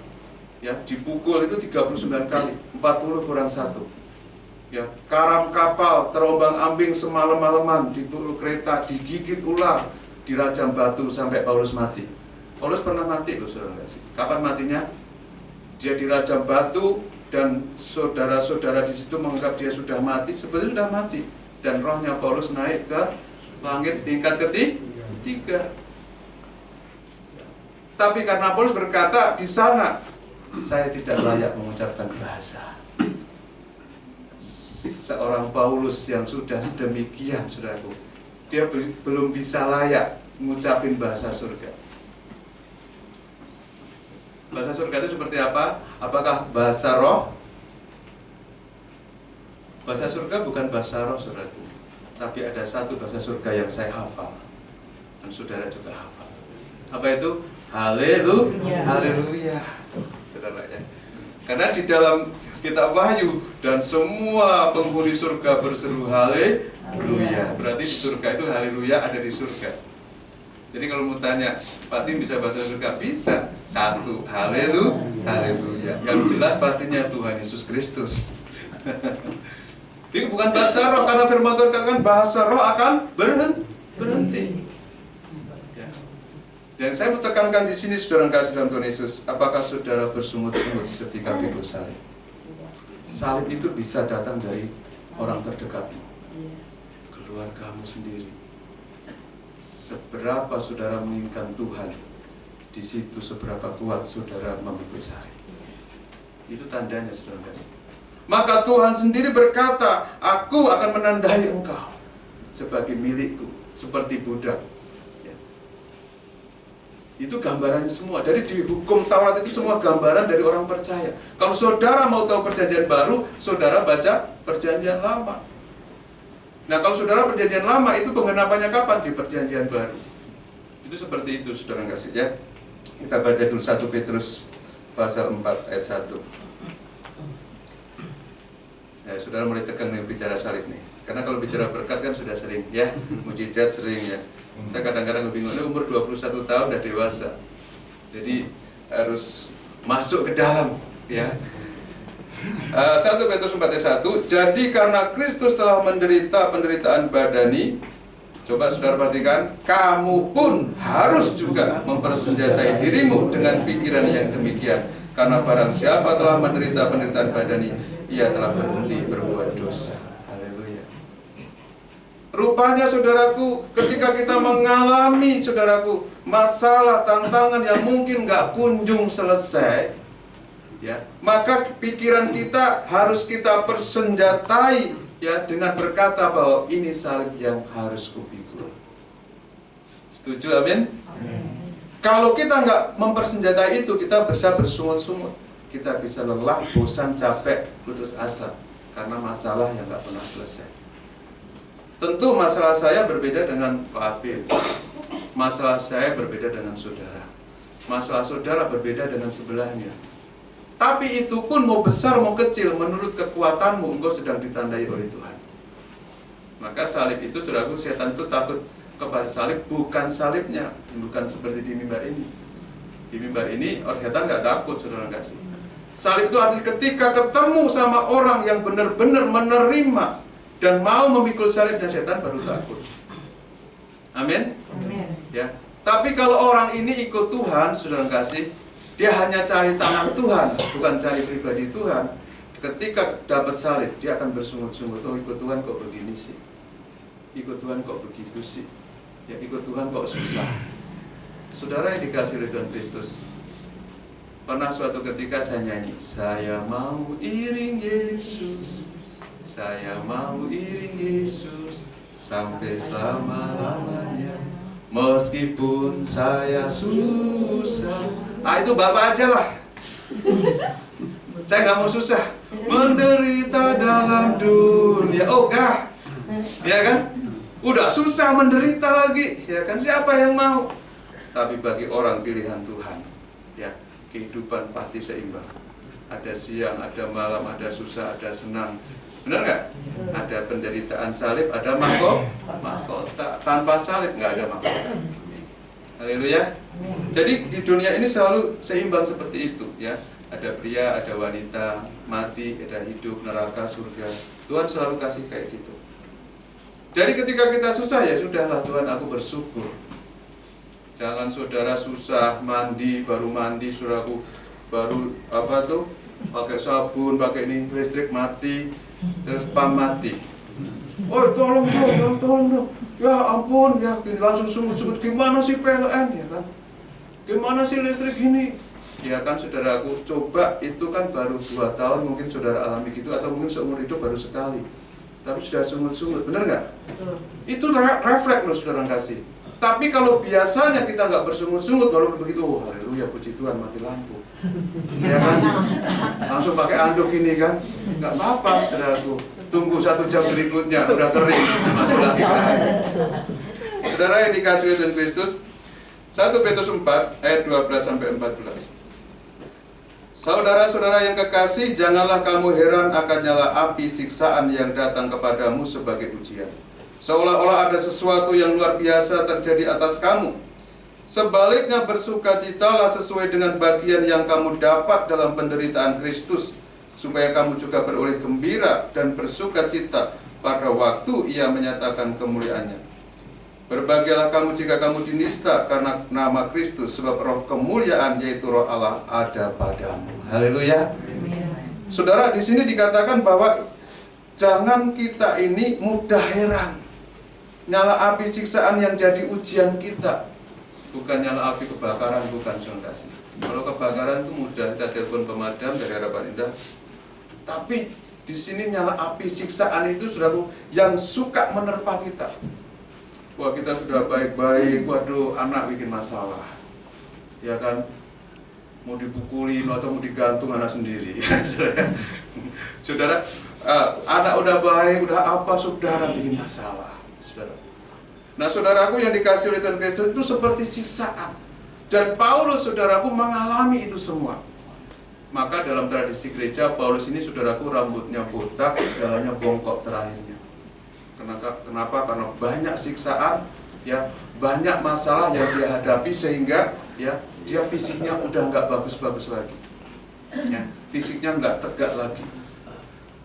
[SPEAKER 3] Ya, dipukul itu 39 kali, 40 kurang 1. Ya, karam kapal, terombang-ambing semalam-malaman, dipukul kereta, digigit ular, dirajam batu sampai Paulus mati. Paulus pernah mati loh, saudara kasih. Kapan matinya? Dia dirajam batu dan saudara-saudara di situ menganggap dia sudah mati, sebenarnya sudah mati. Dan rohnya Paulus naik ke langit tingkat ketiga. Tapi karena Paulus berkata di sana, saya tidak layak mengucapkan bahasa. Seorang Paulus yang sudah sedemikian, saudaraku, dia belum bisa layak mengucapin bahasa surga. Bahasa surga itu seperti apa? Apakah bahasa roh? Bahasa surga bukan bahasa roh, saudaraku. Tapi ada satu bahasa surga yang saya hafal, dan saudara juga hafal. Apa itu? Haleluya. Haleluya. Saudara ya. Karena di dalam kitab Wahyu, dan semua penghuni surga berseru haleluya. Berarti di surga itu haleluya ada di surga. Jadi kalau mau tanya, Pak Tim bisa bahasa surga? Bisa. 1, haleluya. Yang jelas pastinya Tuhan Yesus Kristus. Ini bukan bahasa roh, karena firman Tuhan katakan bahasa roh akan berhenti. Ya. Dan saya mau tekankan di sini, saudara kasih dalam Tuhan Yesus, apakah saudara bersungut-sungut ketika pikul salib? Salib itu bisa datang dari orang terdekatmu, keluargamu sendiri. Seberapa saudara menginginkan Tuhan, di situ seberapa kuat saudara memikul salib. Itu tandanya, saudara kasih. Maka Tuhan sendiri berkata, aku akan menandai engkau sebagai milikku, seperti budak. Itu gambarannya semua. Jadi di hukum Taurat itu semua gambaran dari orang percaya. Kalau saudara mau tahu perjanjian baru, saudara baca perjanjian lama. Nah, kalau saudara perjanjian lama itu pengenapannya kapan? Di perjanjian baru. Itu seperti itu, saudara kasih ya. Kita baca dulu 1 Petrus pasal 4 ayat 1. Ya, saudara mulai tekan nih bicara salib nih. Karena kalau bicara berkat kan sudah sering ya, mujizat sering ya. Saya kadang-kadang bingung, ini umur 21 tahun udah dewasa, jadi harus masuk ke dalam ya. 1 Petrus 4 ayat 1, jadi karena Kristus telah menderita penderitaan badani, coba saudara perhatikan, kamu pun harus juga mempersenjatai dirimu dengan pikiran yang demikian. Karena barang siapa telah menderita penderitaan badani, ia telah berhenti berbuat dosa. Rupanya saudaraku, ketika kita mengalami saudaraku masalah, tantangan yang mungkin gak kunjung selesai ya, maka pikiran kita harus kita persenjatai ya, dengan berkata bahwa ini salib yang harus kupikul. Setuju, amin? Kalau kita nggak mempersenjatai itu, kita bisa bersungut-sungut, kita bisa lelah, bosan, capek, putus asa karena masalah yang nggak pernah selesai. Tentu masalah saya berbeda dengan Pak Abil, masalah saya berbeda dengan saudara, masalah saudara berbeda dengan sebelahnya. Tapi itu pun mau besar mau kecil, menurut kekuatanmu engkau sedang ditandai oleh Tuhan. Maka salib itu, saudaraku, setan itu takut kepada salib, bukan salibnya, bukan seperti di mimbar ini. Di mimbar ini orang setan nggak takut, saudara kasih. Salib itu artinya ketika ketemu sama orang yang benar-benar menerima dan mau memikul salibnya, setan baru takut. Amin. Ya. Tapi kalau orang ini ikut Tuhan, saudara kasih, dia hanya cari tangan Tuhan, bukan cari pribadi Tuhan. Ketika dapat salib, dia akan bersungut-sungut. Oh, ikut Tuhan kok begini sih? Ikut Tuhan kok begitu sih? Ya, ikut Tuhan kok susah? Saudara yang dikasih oleh Tuhan Kristus, pernah suatu ketika saya nyanyi, saya mau iring Yesus, saya mau iring Yesus sampai selama-lamanya, meskipun saya susah. Ah, itu Bapak aja lah. Saya nggak mau susah. Menderita dalam dunia. Oh, enggak. Ya kan? Udah susah menderita lagi. Ya kan? Siapa yang mau? Tapi bagi orang pilihan Tuhan, ya, kehidupan pasti seimbang. Ada siang, ada malam, ada susah, ada senang. Benar nggak? Ada penderitaan salib, ada mahkota. Tanpa salib nggak ada mahkota. Haleluya. Jadi di dunia ini selalu seimbang seperti itu ya. Ada pria, ada wanita, mati, ada hidup, neraka, surga. Tuhan selalu kasih kayak gitu. Jadi ketika kita susah, ya sudahlah Tuhan, aku bersyukur. Jangan saudara susah mandi, baru mandi saudaraku, baru apa tuh, pakai sabun, pakai ini, listrik mati, terus pam mati. Oh, tolong dong. Ya ampun, ya langsung sungut-sungut, gimana sih PLN, ya kan? Gimana sih listrik gini? Ya kan, saudaraku, coba itu kan baru 2 tahun mungkin saudara alami gitu, atau mungkin seumur hidup baru sekali. Tapi sudah sungut-sungut, benar nggak? Itu refleks loh, saudara kasih. Tapi kalau biasanya kita nggak bersungut-sungut, walaupun begitu, oh haleluya, puji Tuhan, mati lampu. Ya kan? Langsung pakai anduk ini kan? Nggak apa-apa, saudaraku. Tunggu 1 jam berikutnya, udah kering, masuk lagi ke air. Saudara yang dikasih oleh Tuhan Kristus, 1 Petrus 4 ayat 12-14. Saudara-saudara yang kekasih, janganlah kamu heran akan nyala api siksaan yang datang kepadamu sebagai ujian, seolah-olah ada sesuatu yang luar biasa terjadi atas kamu. Sebaliknya bersukacitalah sesuai dengan bagian yang kamu dapat dalam penderitaan Kristus, supaya kamu juga beroleh gembira dan bersukacita pada waktu Ia menyatakan kemuliaannya. Berbahagialah kamu jika kamu dinista karena nama Kristus, sebab roh kemuliaan yaitu roh Allah ada padamu. Haleluya. Saudara, di sini dikatakan bahwa jangan kita ini mudah heran. Nyala api siksaan yang jadi ujian kita, bukan nyala api kebakaran, bukan, saudara kasih. Kalau kebakaran itu mudah, kita telepon pemadam dari Harapan Indah. Tapi di sini nyala api siksaan itu, saudaraku, yang suka menerpa kita. Wah, kita sudah baik-baik, waduh, anak bikin masalah, ya kan? Mau dipukulin atau mau digantung anak sendiri. Saudara, anak udah baik, udah apa, saudara bikin masalah, saudara. Nah, saudaraku yang dikasih oleh Tuhan Kristus itu seperti siksaan. Dan Paulus, saudaraku, mengalami itu semua. Maka dalam tradisi gereja, Paulus ini, saudaraku, rambutnya botak, galanya bongkok terakhirnya. Kenapa? Karena banyak siksaan, ya, banyak masalah yang dia hadapi, sehingga ya dia fisiknya udah nggak bagus-bagus lagi, ya, fisiknya nggak tegak lagi.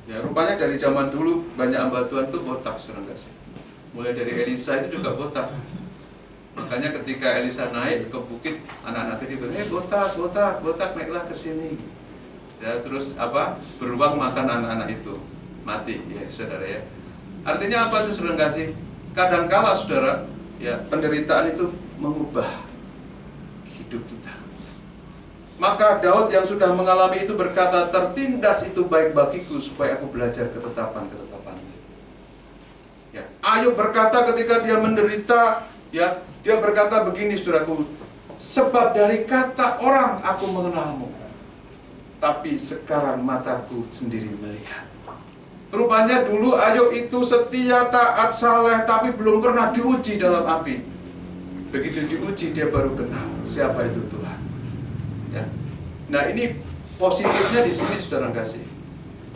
[SPEAKER 3] Ya, rupanya dari zaman dulu banyak hamba Tuhan tuh botak, saudara nggak sih? Mulai dari Elisa itu juga botak. Makanya ketika Elisa naik ke bukit, anak-anak kecil bilang, botak, naiklah ke sini. Ya, terus apa? Beruang makan anak-anak itu, mati, ya, saudara ya. Artinya apa itu, saudara kasih? Kadangkala, saudara, ya, penderitaan itu mengubah hidup kita. Maka Daud yang sudah mengalami itu berkata, tertindas itu baik bagiku supaya aku belajar ketetapan-ketetapanmu. Ya, Ayub berkata ketika dia menderita, ya, dia berkata begini, saudaraku, sebab dari kata orang aku mengenalmu, tapi sekarang mataku sendiri melihat. Rupanya dulu Ayub itu setia, taat, saleh, tapi belum pernah diuji dalam api. Begitu diuji, dia baru kenal siapa itu Tuhan. Ya. Nah, ini positifnya di sini, saudara kasih.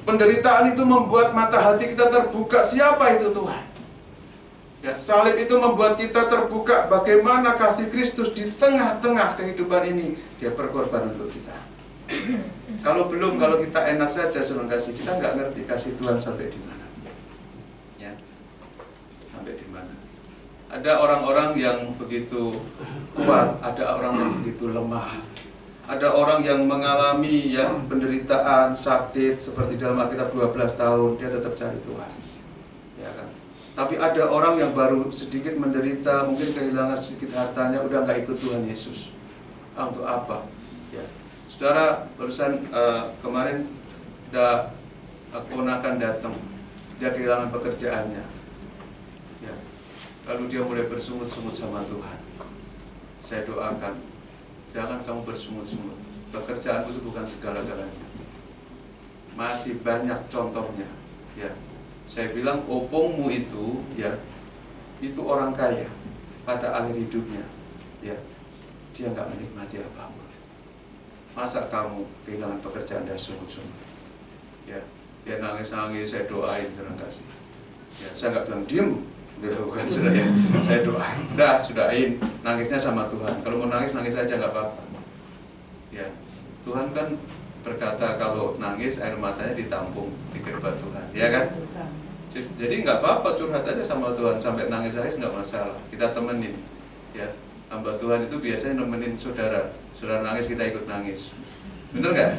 [SPEAKER 3] Penderitaan itu membuat mata hati kita terbuka, siapa itu Tuhan. Ya, salib itu membuat kita terbuka bagaimana kasih Kristus di tengah-tengah kehidupan ini. Dia berkorban untuk kita. Kalau kita enak saja, saudara kasih, kita nggak ngerti kasih Tuhan sampai di mana. Ya, sampai di mana. Ada orang-orang yang begitu kuat, ada orang yang begitu lemah. Ada orang yang mengalami, ya, penderitaan, sakit, seperti dalam Alkitab 12 tahun, dia tetap cari Tuhan. Ya kan? Tapi ada orang yang baru sedikit menderita, mungkin kehilangan sedikit hartanya, udah nggak ikut Tuhan Yesus. Untuk apa? Ya. Saudara, barusan kemarin ada keponakan datang, dia kehilangan pekerjaannya, ya. Lalu dia mulai bersungut-sungut sama Tuhan. Saya doakan, jangan kamu bersungut-sungut. Pekerjaanku itu bukan segala-galanya. Masih banyak contohnya, ya. Saya bilang opongmu itu, ya, itu orang kaya pada akhir hidupnya, ya, dia nggak menikmati apapun. Masa kamu kehilangan pekerjaan dan sungut-sungut? Ya, dia nangis-nangis, saya doain, terima kasih. Ya, saya nggak bilang diem, bukan, sudah, ya, saya doain. Udah, sudahin, nangisnya sama Tuhan. Kalau mau nangis, nangis aja nggak apa-apa. Ya, Tuhan kan berkata kalau nangis air matanya ditampung di kerbau Tuhan, ya kan? Jadi nggak apa-apa, curhat aja sama Tuhan sampai nangis nggak masalah. Kita temenin, ya. Hamba Tuhan itu biasanya nemenin saudara nangis, kita ikut nangis. Bener nggak?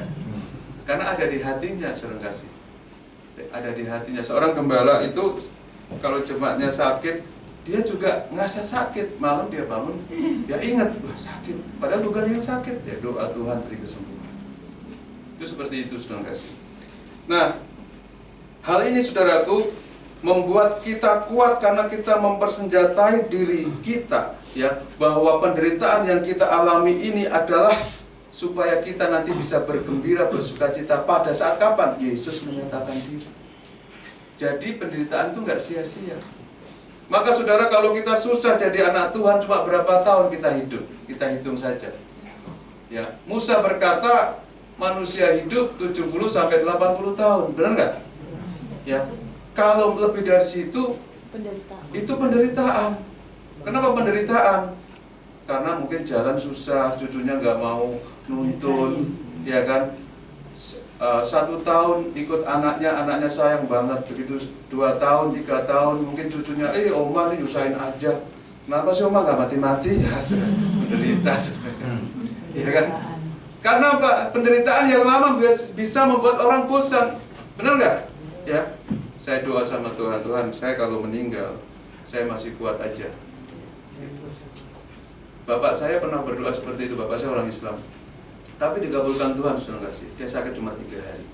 [SPEAKER 3] Karena ada di hatinya, saudara kasih. Ada di hatinya. Seorang gembala itu kalau jemaatnya sakit, dia juga ngerasa sakit. Malam dia bangun, dia ingat, wah sakit. Padahal bukan yang sakit. Dia doa, Tuhan beri kesembuhan. Itu seperti itu, saudara kasih. Nah, hal ini, saudaraku, membuat kita kuat karena kita mempersenjatai diri kita, ya, bahwa penderitaan yang kita alami ini adalah supaya kita nanti bisa bergembira, bersukacita pada saat kapan? Yesus menyatakan diri. Jadi penderitaan itu nggak sia-sia. Maka saudara, kalau kita susah jadi anak Tuhan, cuma berapa tahun kita hidup? Kita hitung saja. Ya, Musa berkata manusia hidup 70 sampai 80 tahun, benar nggak? Ya, kalau lebih dari situ, itu penderitaan. Kenapa penderitaan? Karena mungkin jalan susah, cucunya nggak mau nuntun, ya kan? 1 tahun ikut anaknya sayang banget. Begitu 2 tahun, 3 tahun, mungkin cucunya, oma ini nyusahin aja. Kenapa sih Oma nggak mati-mati? Ya, menderita. Ya kan? Karena apa? Penderitaan yang lama bisa membuat orang bosan. Benar nggak? Ya. Saya doa sama Tuhan, Tuhan, saya kalau meninggal, saya masih kuat aja. Bapak saya pernah berdoa seperti itu, bapak saya orang Islam. Tapi dikabulkan Tuhan, sudah kasih. Dia sakit cuma 3 hari.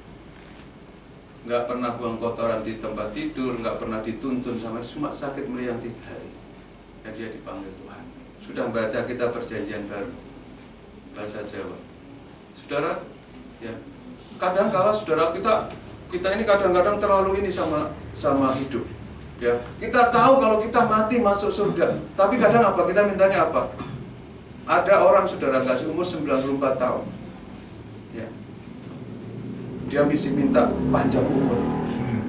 [SPEAKER 3] Nggak pernah buang kotoran di tempat tidur, nggak pernah dituntun sama, cuma sakit meriang 3 hari. Dan dia dipanggil Tuhan. Sudah baca kita perjanjian baru, bahasa Jawa. Saudara, ya, kadang-kala saudara kita ini kadang-kadang terlalu ini sama hidup. Ya, kita tahu kalau kita mati masuk surga, tapi kadang apa? Kita mintanya apa? Ada orang saudara kasih umur 94 tahun. Ya. Dia mesti minta panjang umur.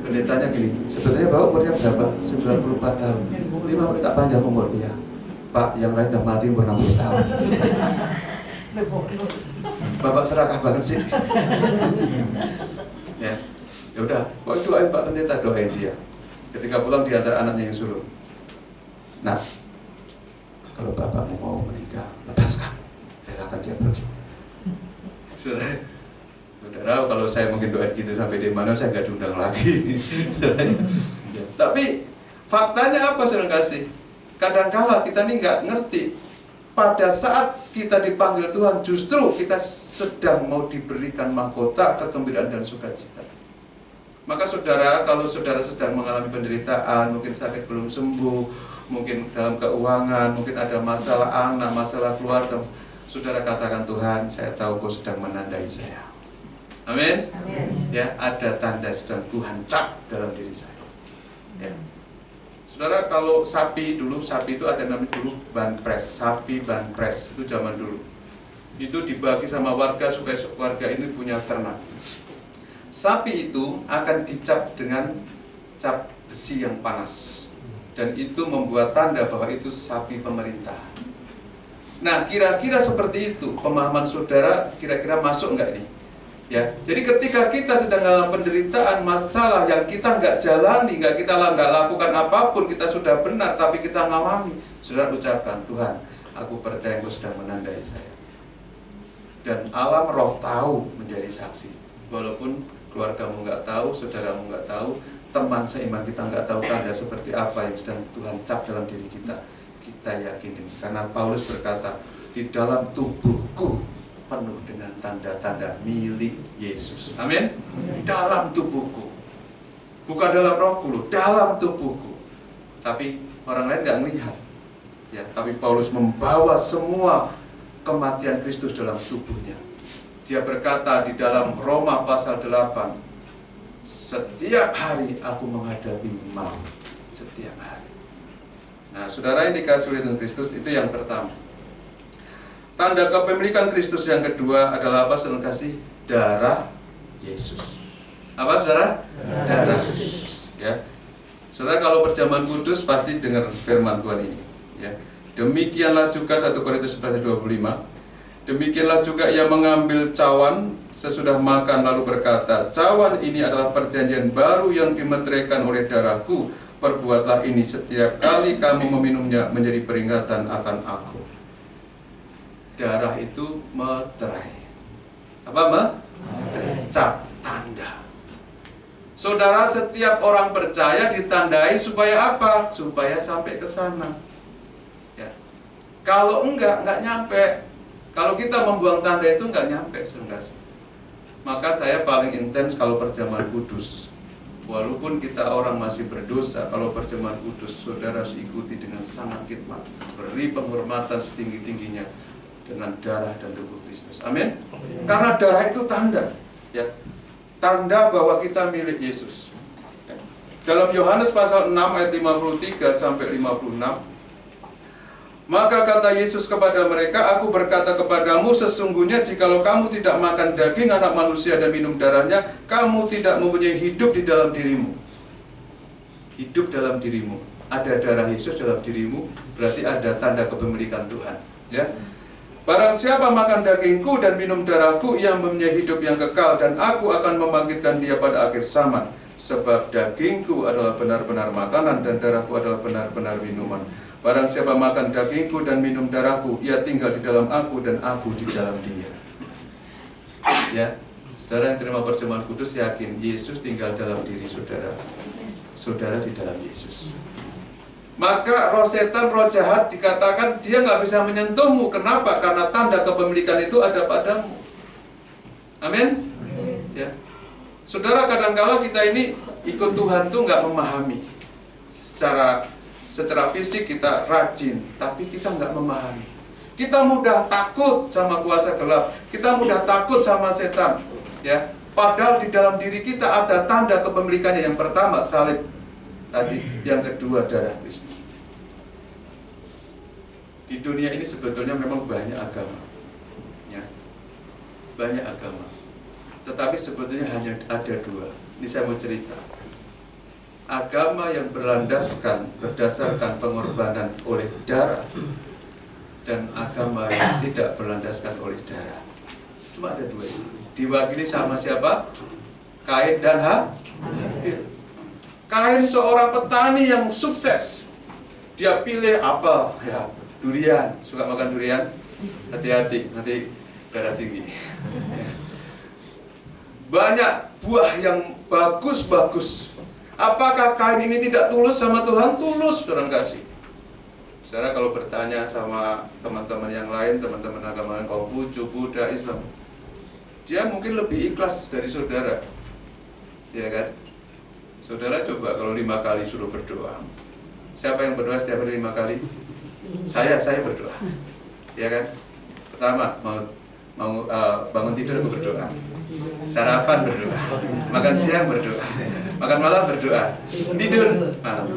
[SPEAKER 3] Pendetanya gini, sebetulnya Bapak umurnya berapa? 94 tahun. Ini Bapak minta panjang umur, ya. Pak, yang lain udah mati umur 60 tahun. Bapak serakah banget sih. Ya. Ya udah, kok doain Pak Pendeta, doain dia. Ketika pulang diantar anaknya yang sulung. Nah, kalau bapakmu mau menikah, lepaskan, relakan dia pergi. Saudara, kalau saya mungkin doain gitu sampai di mana saya nggak diundang lagi. Tapi faktanya apa saudara kasih? Kadang-kala kita ini nggak ngerti. Pada saat kita dipanggil Tuhan, justru kita sedang mau diberikan mahkota kegembiraan dan sukacita. Maka saudara, kalau saudara sedang mengalami penderitaan, mungkin sakit belum sembuh, mungkin dalam keuangan, mungkin ada masalah anak, masalah keluarga, saudara katakan, Tuhan, saya tahu Kau sedang menandai saya. Amin. Ya, ada tanda sedang Tuhan cap dalam diri saya. Ya. Saudara, kalau sapi itu ada namanya dulu banpres, sapi banpres, itu zaman dulu. Itu dibagi sama warga supaya warga ini punya ternak. Sapi itu akan dicap dengan cap besi yang panas, dan itu membuat tanda bahwa itu sapi pemerintah. Nah, kira-kira seperti itu pemahaman saudara, kira-kira masuk nggak ini? Ya, jadi ketika kita sedang dalam penderitaan, masalah yang kita nggak jalani, kita nggak lakukan apapun, kita sudah benar, tapi kita ngalami, saudara ucapkan, Tuhan, aku percaya Engkau sedang menandai saya. Dan alam roh tahu menjadi saksi, walaupun keluargamu nggak tahu, saudaramu nggak tahu, teman seiman kita nggak tahu tanda seperti apa yang sedang Tuhan cap dalam diri kita. Kita yakini, karena Paulus berkata, di dalam tubuhku penuh dengan tanda-tanda milik Yesus. Amin. Dalam tubuhku, bukan dalam rohku loh, dalam tubuhku. Tapi orang lain nggak melihat. Ya, tapi Paulus membawa semua kematian Kristus dalam tubuhnya. Dia berkata di dalam Roma pasal 8, setiap hari aku menghadapi maut, setiap hari. Nah, saudara yang dikasih oleh Tuhan Kristus, itu yang pertama. Tanda kepemilikan Kristus yang kedua adalah apa, saudara kasih? Darah Yesus. Apa saudara? Darah Yesus. Ya. Saudara kalau perjamuan kudus pasti dengar firman Tuhan ini. Ya. Demikianlah juga 1 Korintus 11:25. Demikianlah juga ia mengambil cawan sesudah makan lalu berkata, cawan ini adalah perjanjian baru yang dimeteraikan oleh darahku. Perbuatlah ini setiap kali kamu meminumnya menjadi peringatan akan aku. Darah itu meterai. Apa meterai? Cap, tanda. Saudara, setiap orang percaya ditandai supaya apa? Supaya sampai ke sana. Ya. Kalau enggak nyampe. Kalau kita membuang tanda itu enggak nyampe, saudara. Maka saya paling intens kalau perjamuan kudus. Walaupun kita orang masih berdosa, kalau perjamuan kudus saudara harus ikuti dengan sangat khidmat, beri penghormatan setinggi-tingginya dengan darah dan tubuh Kristus. Amin. Karena darah itu tanda, ya, tanda bahwa kita milik Yesus. Ya. Dalam Yohanes pasal 6 ayat 53 sampai 56. Maka kata Yesus kepada mereka, aku berkata kepadamu, sesungguhnya jikalau kamu tidak makan daging anak manusia dan minum darahnya, kamu tidak mempunyai hidup di dalam dirimu. Hidup dalam dirimu. Ada darah Yesus dalam dirimu, berarti ada tanda kepemilikan Tuhan. Ya. Barang siapa makan dagingku dan minum darahku, ia mempunyai hidup yang kekal, dan aku akan membangkitkan dia pada akhir zaman. Sebab dagingku adalah benar-benar makanan, dan darahku adalah benar-benar minuman. Barang siapa makan dagingku dan minum darahku, ia tinggal di dalam aku dan aku di dalam dia. Ya, saudara yang terima perjamuan kudus yakin Yesus tinggal dalam diri saudara. Saudara di dalam Yesus. Maka roh setan, roh jahat dikatakan dia nggak bisa menyentuhmu. Kenapa? Karena tanda kepemilikan itu ada padamu. Amin. Ya. Saudara, kadang-kala kita ini ikut Tuhan tuh nggak memahami. Secara fisik kita rajin, tapi kita nggak memahami. Kita mudah takut sama kuasa gelap. Kita mudah takut sama setan. Ya. Padahal di dalam diri kita ada tanda kepemilikannya. Yang pertama salib tadi, yang kedua darah Kristus. Di dunia ini sebetulnya memang banyak agama, ya, banyak agama. Tetapi sebetulnya hanya ada dua. Ini saya mau cerita. Agama yang berlandaskan berdasarkan pengorbanan oleh darah, dan agama yang tidak berlandaskan oleh darah. Cuma ada dua ini. Diwakili sama siapa? Kain dan Habil. Kain seorang petani yang sukses. Dia pilih apa? Ya, durian. Suka makan durian? Hati-hati, nanti darah tinggi. Banyak buah yang bagus-bagus. Apakah kain ini tidak tulus sama Tuhan? Tulus, saudara kasih. Saudara kalau bertanya sama teman-teman yang lain, teman-teman agama lain, Konghucu, Buddha, Islam, dia mungkin lebih ikhlas dari saudara, ya kan? Saudara coba kalau 5 kali suruh berdoa. Siapa yang berdoa setiap hari 5 kali? Saya berdoa, ya kan? Pertama mau bangun tidur aku berdoa, sarapan berdoa, makan siang berdoa, makan malam berdoa, tidur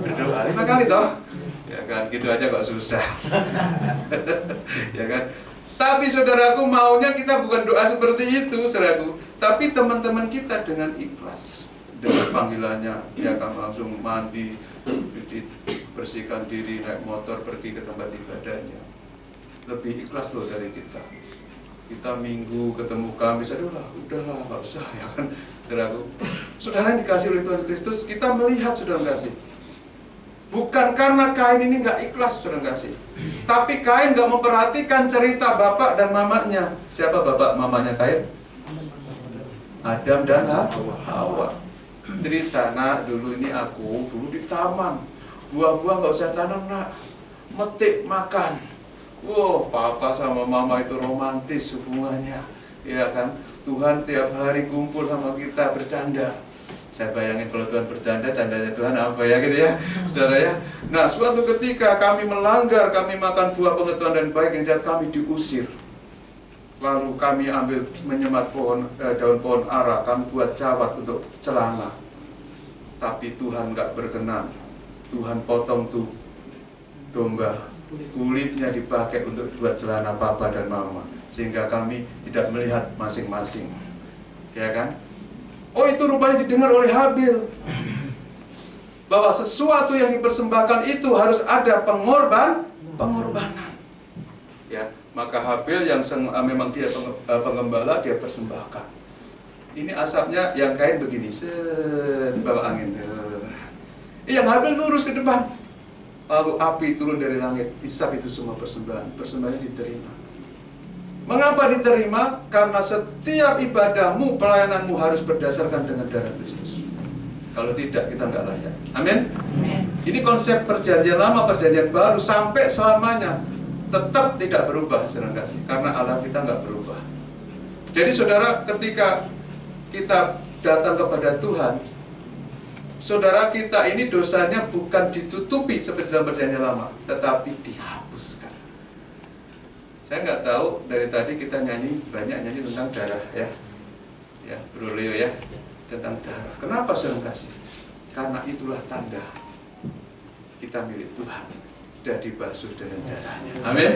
[SPEAKER 3] berdoa 5 kali toh, ya kan? Gitu aja kok susah, ya kan? Tapi saudaraku, maunya kita bukan doa seperti itu, saudaraku, tapi teman-teman kita dengan ikhlas, dengan panggilannya, dia akan langsung mandi, bersihkan diri, naik motor pergi ke tempat ibadahnya. Lebih ikhlas loh dari kita. Kita Minggu ketemu Kamis, udahlah, nggak usah, ya kan, saudaraku. Saudara yang dikasih oleh Tuhan Kristus, kita melihat, saudara kasih. Bukan karena Kain ini nggak ikhlas, saudara kasih, tapi Kain nggak memperhatikan cerita bapak dan mamanya. Siapa bapak mamanya Kain? Adam dan Hawa. Cerita, nak, dulu ini aku dulu di taman, buah-buah nggak usah tanam, nak, metik makan. Wow, papa sama mama itu romantis hubungannya, ya kan? Tuhan tiap hari kumpul sama kita bercanda. Saya bayangin kalau Tuhan bercanda, candanya Tuhan apa ya gitu ya, saudara ya. Nah, suatu ketika kami melanggar, kami makan buah pengetahuan dan baik yang jahat, kami diusir. Lalu kami ambil menyemat daun pohon ara, kami buat cawat untuk celana. Tapi Tuhan nggak berkenan. Tuhan potong tuh domba, kulitnya dipakai untuk buat celana papa dan mama, sehingga kami tidak melihat masing-masing, ya kan? Oh, itu rupanya didengar oleh Habil, bahwa sesuatu yang dipersembahkan itu harus ada pengorbanan. Ya, maka Habil yang memang dia pengembala, dia persembahkan. Ini asapnya yang Kain begini, di bawah angin. Yang Habil lurus ke depan. Lalu api turun dari langit, isap itu semua persembahan. Persembahannya diterima. Mengapa diterima? Karena setiap ibadahmu, pelayananmu harus berdasarkan dengan darah Kristus. Kalau tidak, kita nggak layak. Amin? Ini konsep perjanjian lama, perjanjian baru, sampai selamanya tetap tidak berubah, saudara kasih. Karena Allah kita nggak berubah. Jadi saudara, ketika kita datang kepada Tuhan, saudara kita ini dosanya bukan ditutupi seperti dalam perjanjian lama, tetapi dihapuskan. Saya nggak tahu, dari tadi kita banyak nyanyi tentang darah, ya, Bro Leo ya, tentang darah. Kenapa saudara kasih? Karena itulah tanda kita milik Tuhan, sudah dibasuh dengan darahnya. Amin.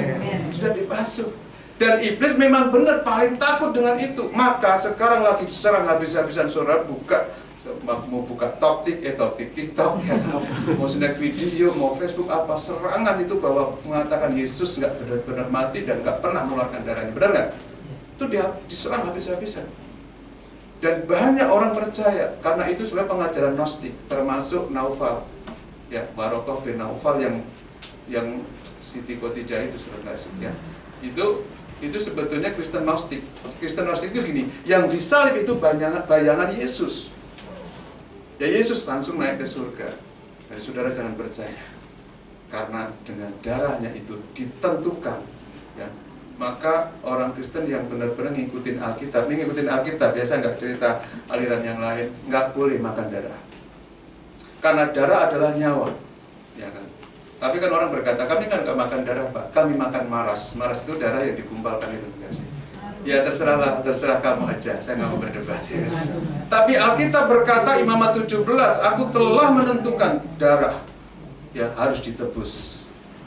[SPEAKER 3] Sudah dibasuh. Dan iblis memang benar paling takut dengan itu. Maka sekarang lagi serang habis-habisan, saudara mau buka TikTok, ya, mau snack video, mau Facebook, apa serangan itu bahwa mengatakan Yesus nggak benar-benar mati dan nggak pernah mengeluarkan darahnya, benar nggak? Itu dia diserang habis-habisan. Dan banyak orang percaya karena itu sebenarnya pengajaran Gnostik, termasuk Naufal, ya, Barokoh bin Naufal yang yang Siti Khotijah itu saudara kasih ya. Itu sebetulnya Kristen Gnostik. Kristen Gnostik itu gini, yang disalib itu bayangan Yesus. Ya Yesus langsung naik ke surga. Jadi saudara jangan percaya. Karena dengan darahnya itu ditentukan ya. Maka orang Kristen yang benar-benar ngikutin Alkitab, ini ngikutin Alkitab, biasa nggak cerita aliran yang lain, nggak boleh makan darah. Karena darah adalah nyawa, ya kan. Tapi kan orang berkata, kami kan nggak makan darah Pak, kami makan maras. Maras itu darah yang dikumpalkan itu, kasih. Ya terserah kamu aja, saya nggak mau berdebat ya. Tapi Alkitab berkata Imamat 17, aku telah menentukan darah ya harus ditebus,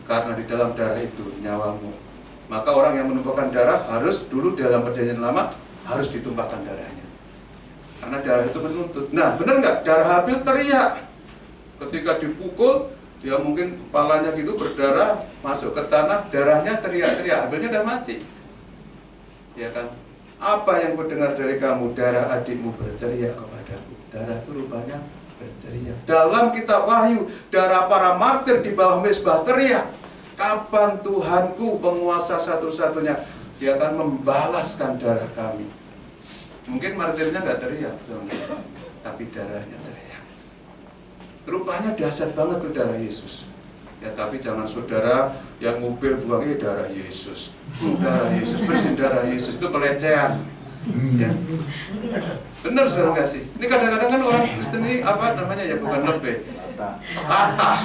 [SPEAKER 3] karena di dalam darah itu nyawamu. Maka orang yang menumpahkan darah harus dulu dalam perjanjian lama harus ditumpahkan darahnya, karena darah itu menuntut. Nah benar nggak? Darah Habil teriak ketika dipukul, ya mungkin kepalanya gitu berdarah masuk ke tanah, darahnya teriak-teriak, Habilnya udah mati. Ya kan? Apa yang ku dengar dari kamu? Darah adikmu berteriak kepadaku. Darah itu rupanya berteriak. Dalam kitab Wahyu, darah para martir di bawah mezbah teriak. Kapan Tuhanku penguasa satu-satunya dia akan membalaskan darah kami? Mungkin martirnya nggak teriak, tapi darahnya teriak. Rupanya dahsyat banget tuh darah Yesus. Ya tapi jangan saudara yang ngupil buang darah Yesus. Darah Yesus, bersin darah Yesus itu pelecehan. Ya. Benar saudara nggak sih? Ini kadang-kadang kan orang Kristen ini apa namanya ya, bukan lebih latah,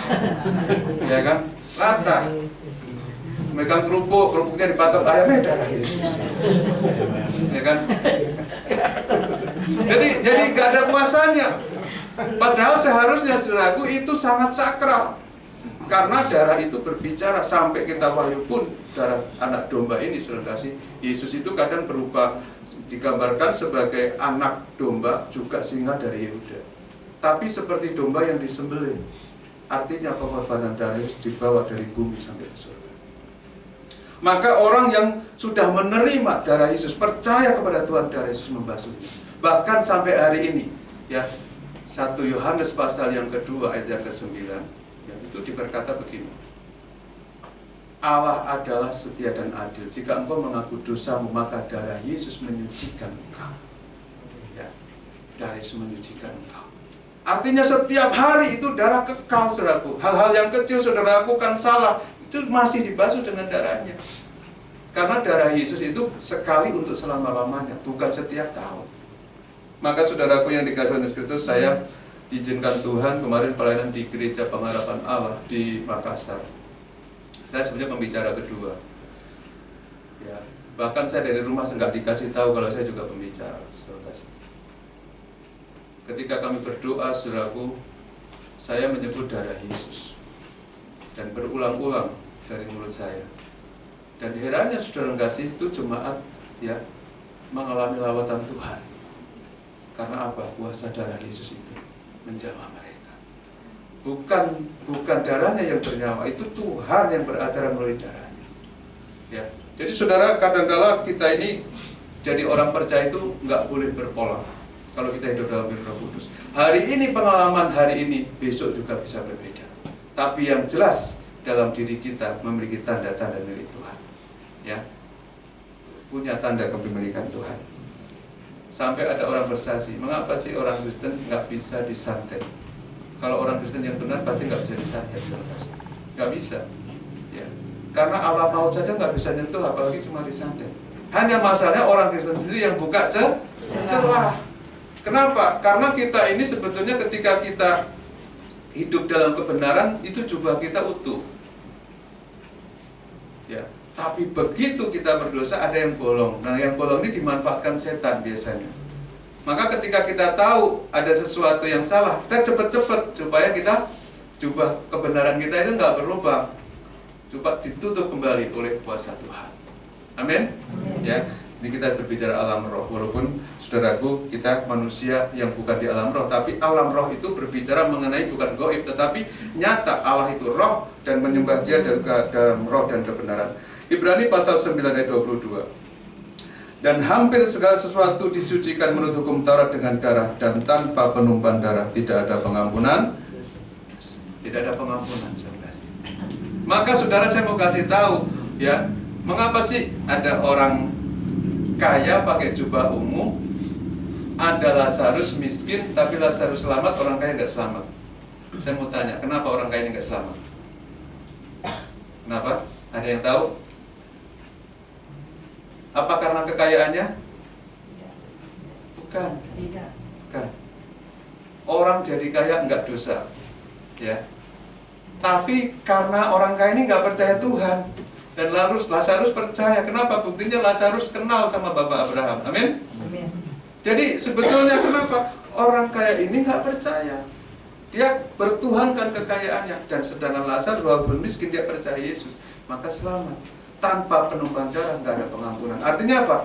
[SPEAKER 3] ya kan? Latah, megang kerupuknya dipatok ayamnya darah Yesus, ya kan? Jadi nggak ada puasanya. Padahal seharusnya saudaraku itu sangat sakral. Karena darah itu berbicara, sampai kitab Wahyu pun darah anak domba ini saudara kasih, Yesus itu kadang berubah, digambarkan sebagai anak domba juga singa dari Yehuda. Tapi seperti domba yang disembelih. Artinya pengorbanan darah Yesus dibawa dari bumi sampai ke surga. Maka orang yang sudah menerima darah Yesus, percaya kepada Tuhan, darah Yesus membasuhnya. Bahkan sampai hari ini ya, 1 Yohanes pasal yang kedua ayat yang ke-9 itu berkata begini, Allah adalah setia dan adil. Jika engkau mengaku dosamu, maka darah Yesus menyucikan engkau. Ya, darah Yesus menyucikan engkau. Artinya setiap hari itu darah kekal saudaraku. Hal-hal yang kecil saudara lakukan salah, itu masih dibasuh dengan darahnya. Karena darah Yesus itu sekali untuk selama-lamanya, bukan setiap tahun. Maka saudaraku yang dikasihi Yesus Kristus, saya diizinkan Tuhan kemarin pelayanan di Gereja Pengharapan Allah di Makassar. Saya sebenarnya pembicara kedua. Ya, bahkan saya dari rumah nggak dikasih tahu kalau saya juga pembicara. Ketika kami berdoa, saudaraku, saya menyebut darah Yesus dan berulang-ulang dari mulut saya. Dan herannya saudara kasih itu jemaat ya mengalami lawatan Tuhan. Karena apa? Kuasa darah Yesus itu menjamah mereka. Bukan darahnya yang bernyawa, itu Tuhan yang beracara melalui darahnya. Ya, jadi saudara, kadang-kala kita ini jadi orang percaya itu nggak boleh berpola. Kalau kita hidup dalam Roh Kudus, hari ini pengalaman hari ini, besok juga bisa berbeda. Tapi yang jelas dalam diri kita memiliki tanda-tanda milik Tuhan. Ya, punya tanda kepemilikan Tuhan. Sampai ada orang bersaksi, mengapa sih orang Kristen nggak bisa disantet? Kalau orang Kristen yang benar pasti nggak bisa disantet, nggak bisa. Ya, karena Allah maut saja nggak bisa nyentuh, apalagi cuma disantet. Hanya masalahnya orang Kristen sendiri yang buka celah. Kenapa? Karena kita ini sebetulnya ketika kita hidup dalam kebenaran itu jubah kita utuh. Ya, tapi begitu kita berdosa ada yang bolong. Nah, yang bolong ini dimanfaatkan setan biasanya. Maka ketika kita tahu ada sesuatu yang salah, kita cepat-cepat supaya kita jubah kebenaran kita itu nggak berlubang, coba ditutup kembali oleh kuasa Tuhan. Amin. Ya, ini kita berbicara alam roh. Walaupun saudaraku kita manusia yang bukan di alam roh, tapi alam roh itu berbicara mengenai bukan gaib, tetapi nyata Allah itu roh dan menyembah Dia dalam roh dan kebenaran. Ibrani pasal 9 ayat 22. Dan hampir segala sesuatu disucikan menurut hukum Taurat dengan darah, dan tanpa penumpahan darah tidak ada pengampunan. Tidak ada pengampunan, saudara. Maka saudara, saya mau kasih tahu ya, mengapa sih ada orang kaya pakai jubah ungu, ada Lazarus miskin tapi Lazarus selamat, orang kaya nggak selamat? Saya mau tanya, kenapa orang kaya ini nggak selamat? Kenapa? Ada yang tahu? Apa karena kekayaannya? Bukan. Bukan. Orang jadi kaya nggak dosa, ya. Tapi karena orang kaya ini nggak percaya Tuhan, dan Lazarus percaya. Kenapa? Buktinya Lazarus kenal sama Bapak Abraham. Amin. Jadi sebetulnya kenapa orang kaya ini nggak percaya? Dia bertuhankan kekayaannya, dan sedangkan Lazarus walaupun miskin dia percaya Yesus, maka selamat. Tanpa penumpahan darah nggak ada pengampunan. Artinya apa?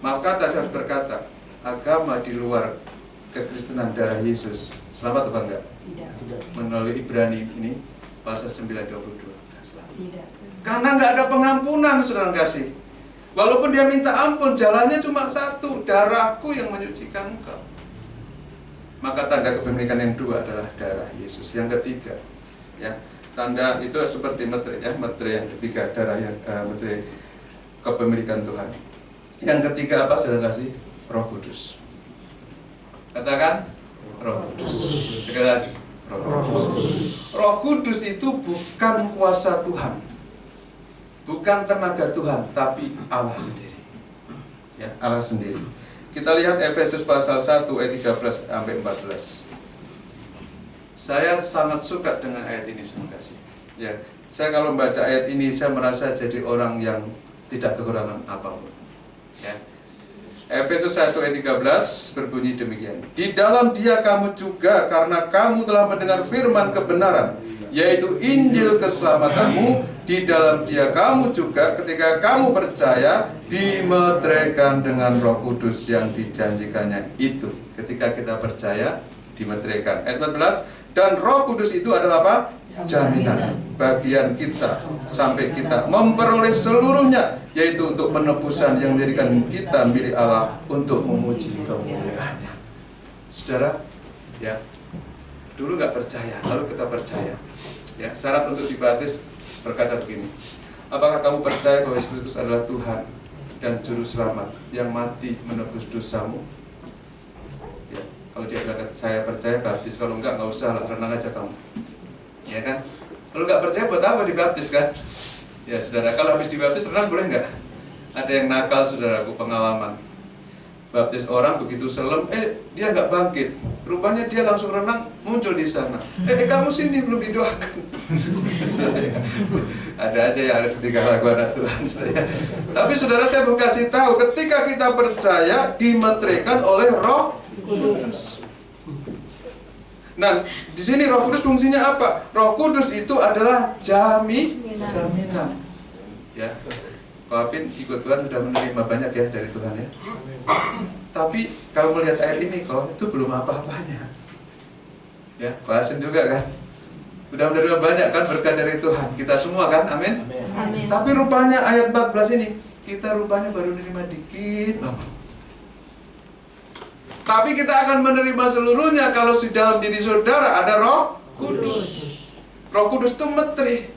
[SPEAKER 3] Maaf kata, saya berkata, agama di luar kekristenan darah Yesus selamat apa enggak? Tidak. Melalui Ibrani ini pasal 9:22 nggak selamat. Tidak. Karena nggak ada pengampunan, saudara kasih. Walaupun dia minta ampun, jalannya cuma satu, darahku yang menyucikan engkau. Maka tanda kepemilikan yang kedua adalah darah Yesus. Yang ketiga, ya, tanda itu seperti metre, ya, metre yang ketiga, darah yang metre kepemilikan Tuhan. Yang ketiga apa, saudara kasih? Roh Kudus. Katakan Roh Kudus. Sekali lagi, Roh Kudus. Roh Kudus itu bukan kuasa Tuhan, bukan tenaga Tuhan, tapi Allah sendiri. Ya, Allah sendiri. Kita lihat Efesus pasal 1 ayat 13 sampai 14. Saya sangat suka dengan ayat ini, terima kasih. Ya, saya kalau membaca ayat ini saya merasa jadi orang yang tidak kekurangan apapun. Ya. Efesus 1 ayat 13 berbunyi demikian. Di dalam Dia kamu juga, karena kamu telah mendengar firman kebenaran, yaitu Injil keselamatanmu, di dalam Dia kamu juga ketika kamu percaya dimeteraikan dengan Roh Kudus yang dijanjikannya itu. Ketika kita percaya dimeteraikan. Ayat 14, dan Roh Kudus itu adalah apa? Jaminan bagian kita sampai kita memperoleh seluruhnya, yaitu untuk penebusan yang menjadikan kita milik Allah untuk memuji kemuliaan-Nya. Saudara, ya, dulu nggak percaya, lalu kita percaya. Ya, syarat untuk dibaptis berkata begini, apakah kamu percaya bahwa Yesus Kristus adalah Tuhan dan Juru Selamat yang mati menebus dosamu? Ya, kalau dia berkata saya percaya, baptis. Kalau enggak, nggak usah lah, renang aja kamu. Ya kan? Kalau nggak percaya buat apa dibaptis kan? Ya saudara, kalau habis dibaptis renang boleh nggak? Ada yang nakal, saudaraku, pengalaman. Baptis orang begitu selem, dia nggak bangkit. Rupanya dia langsung renang muncul di sana. Kamu sini belum didoakan. Ada aja yang ada ketika lagu anak Tuhan, saudara. Tapi saudara, saya mau kasih tahu, ketika kita percaya dimeteraikan oleh Roh Kudus. Nah, di sini Roh Kudus fungsinya apa? Roh Kudus itu adalah jaminan. Ya, Pak Apin ikut Tuhan sudah menerima banyak ya dari Tuhan ya. Tapi kalau melihat ayat ini kok itu belum apa-apanya. Ya, Pak Asin juga kan. Sudah menerima banyak kan berkat dari Tuhan. Kita semua kan, amin. Amin. Tapi rupanya ayat 14 ini kita rupanya baru menerima dikit banget. Tapi kita akan menerima seluruhnya kalau di dalam diri saudara ada Roh Kudus. Roh Kudus itu meteri.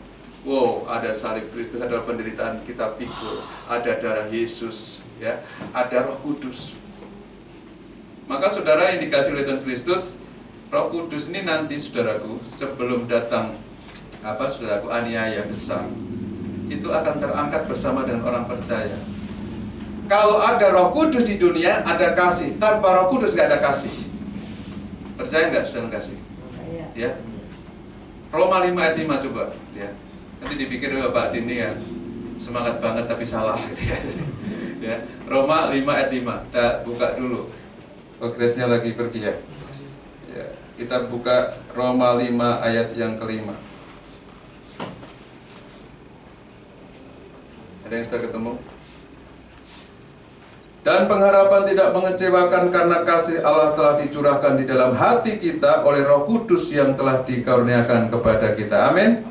[SPEAKER 3] Wow, ada salib Kristus, ada penderitaan kita pikul, ada darah Yesus, ya, ada Roh Kudus. Maka saudara yang dikasih oleh Tuhan Kristus, Roh Kudus ini nanti saudaraku, sebelum datang saudaraku aniaya besar, itu akan terangkat bersama dengan orang percaya. Kalau ada Roh Kudus di dunia, ada kasih. Tanpa Roh Kudus gak ada kasih. Percaya nggak saudara kasih? Ya. Roma 5 ayat 5 coba. Ya. Nanti dipikir Pak Tini ya semangat banget tapi salah gitu ya. Ya. Roma 5 ayat 5. Kita buka dulu. Progresnya lagi pergi ya. Ya. Kita buka Roma 5 ayat yang kelima. Ada yang sudah ketemu? Dan pengharapan tidak mengecewakan karena kasih Allah telah dicurahkan di dalam hati kita oleh Roh Kudus yang telah dikaruniakan kepada kita. Amin.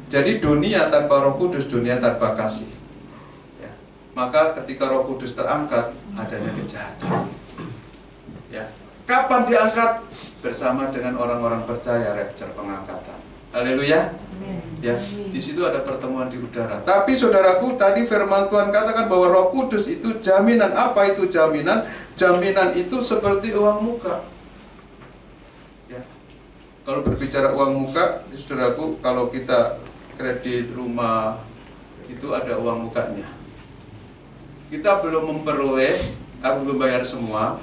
[SPEAKER 3] Jadi dunia tanpa Roh Kudus, dunia tanpa kasih. Ya. Maka ketika Roh Kudus terangkat, adanya kejahatan. Ya. Kapan diangkat? Bersama dengan orang-orang percaya, rapture, pengangkatan. Haleluya. Ya, di situ ada pertemuan di udara. Tapi saudaraku, tadi firman Tuhan katakan bahwa Roh Kudus itu jaminan. Apa itu jaminan? Jaminan itu seperti uang muka. Ya. Kalau berbicara uang muka, saudaraku, kalau kita kredit rumah itu ada uang mukanya. Kita belum memperoleh, belum bayar semua,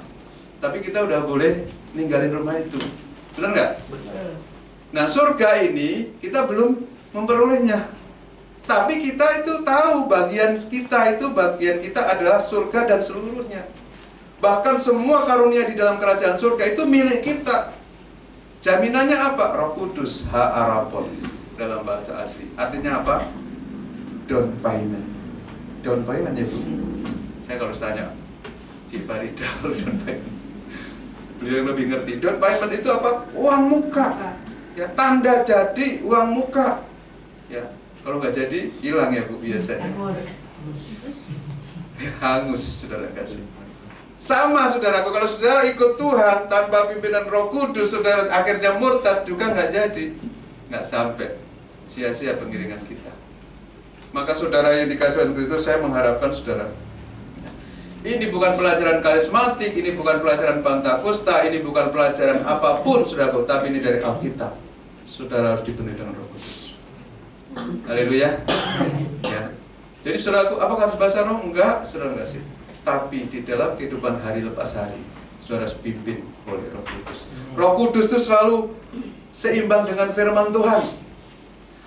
[SPEAKER 3] tapi kita udah boleh ninggalin rumah itu. Benar nggak? Nah, surga ini kita belum memperolehnya. Tapi kita itu tahu bagian kita adalah surga dan seluruhnya. Bahkan semua karunia di dalam kerajaan surga itu milik kita. Jaminannya apa? Roh Kudus, ha'arapon dalam bahasa asli. Artinya apa? Down payment. Down payment ya Bu? Saya kalau tanya Cik Farida kalau down payment, beliau yang lebih ngerti. Down payment itu apa? Uang muka. Ya, tanda jadi uang muka. Ya, kalau nggak jadi hilang ya Bu biasanya. Hangus, saudara kasih. Sama saudaraku, kalau saudara ikut Tuhan tanpa pimpinan Roh Kudus, saudara akhirnya murtad juga nggak jadi, nggak sampai, sia-sia pengiringan kita. Maka saudara yang dikasih Tuhan Kristus, saya mengharapkan saudara, ini bukan pelajaran karismatik, ini bukan pelajaran Pentakosta, ini bukan pelajaran apapun saudaraku, tapi ini dari Alkitab. Saudara harus dipenuhi dengan Roh Kudus. Haleluya. Ya. Jadi saudaraku, apakah harus bahasa roh? Enggak, saudara enggak sih. Tapi di dalam kehidupan hari lepas hari, saudara harus pimpin oleh Roh Kudus. Roh Kudus itu selalu seimbang dengan firman Tuhan.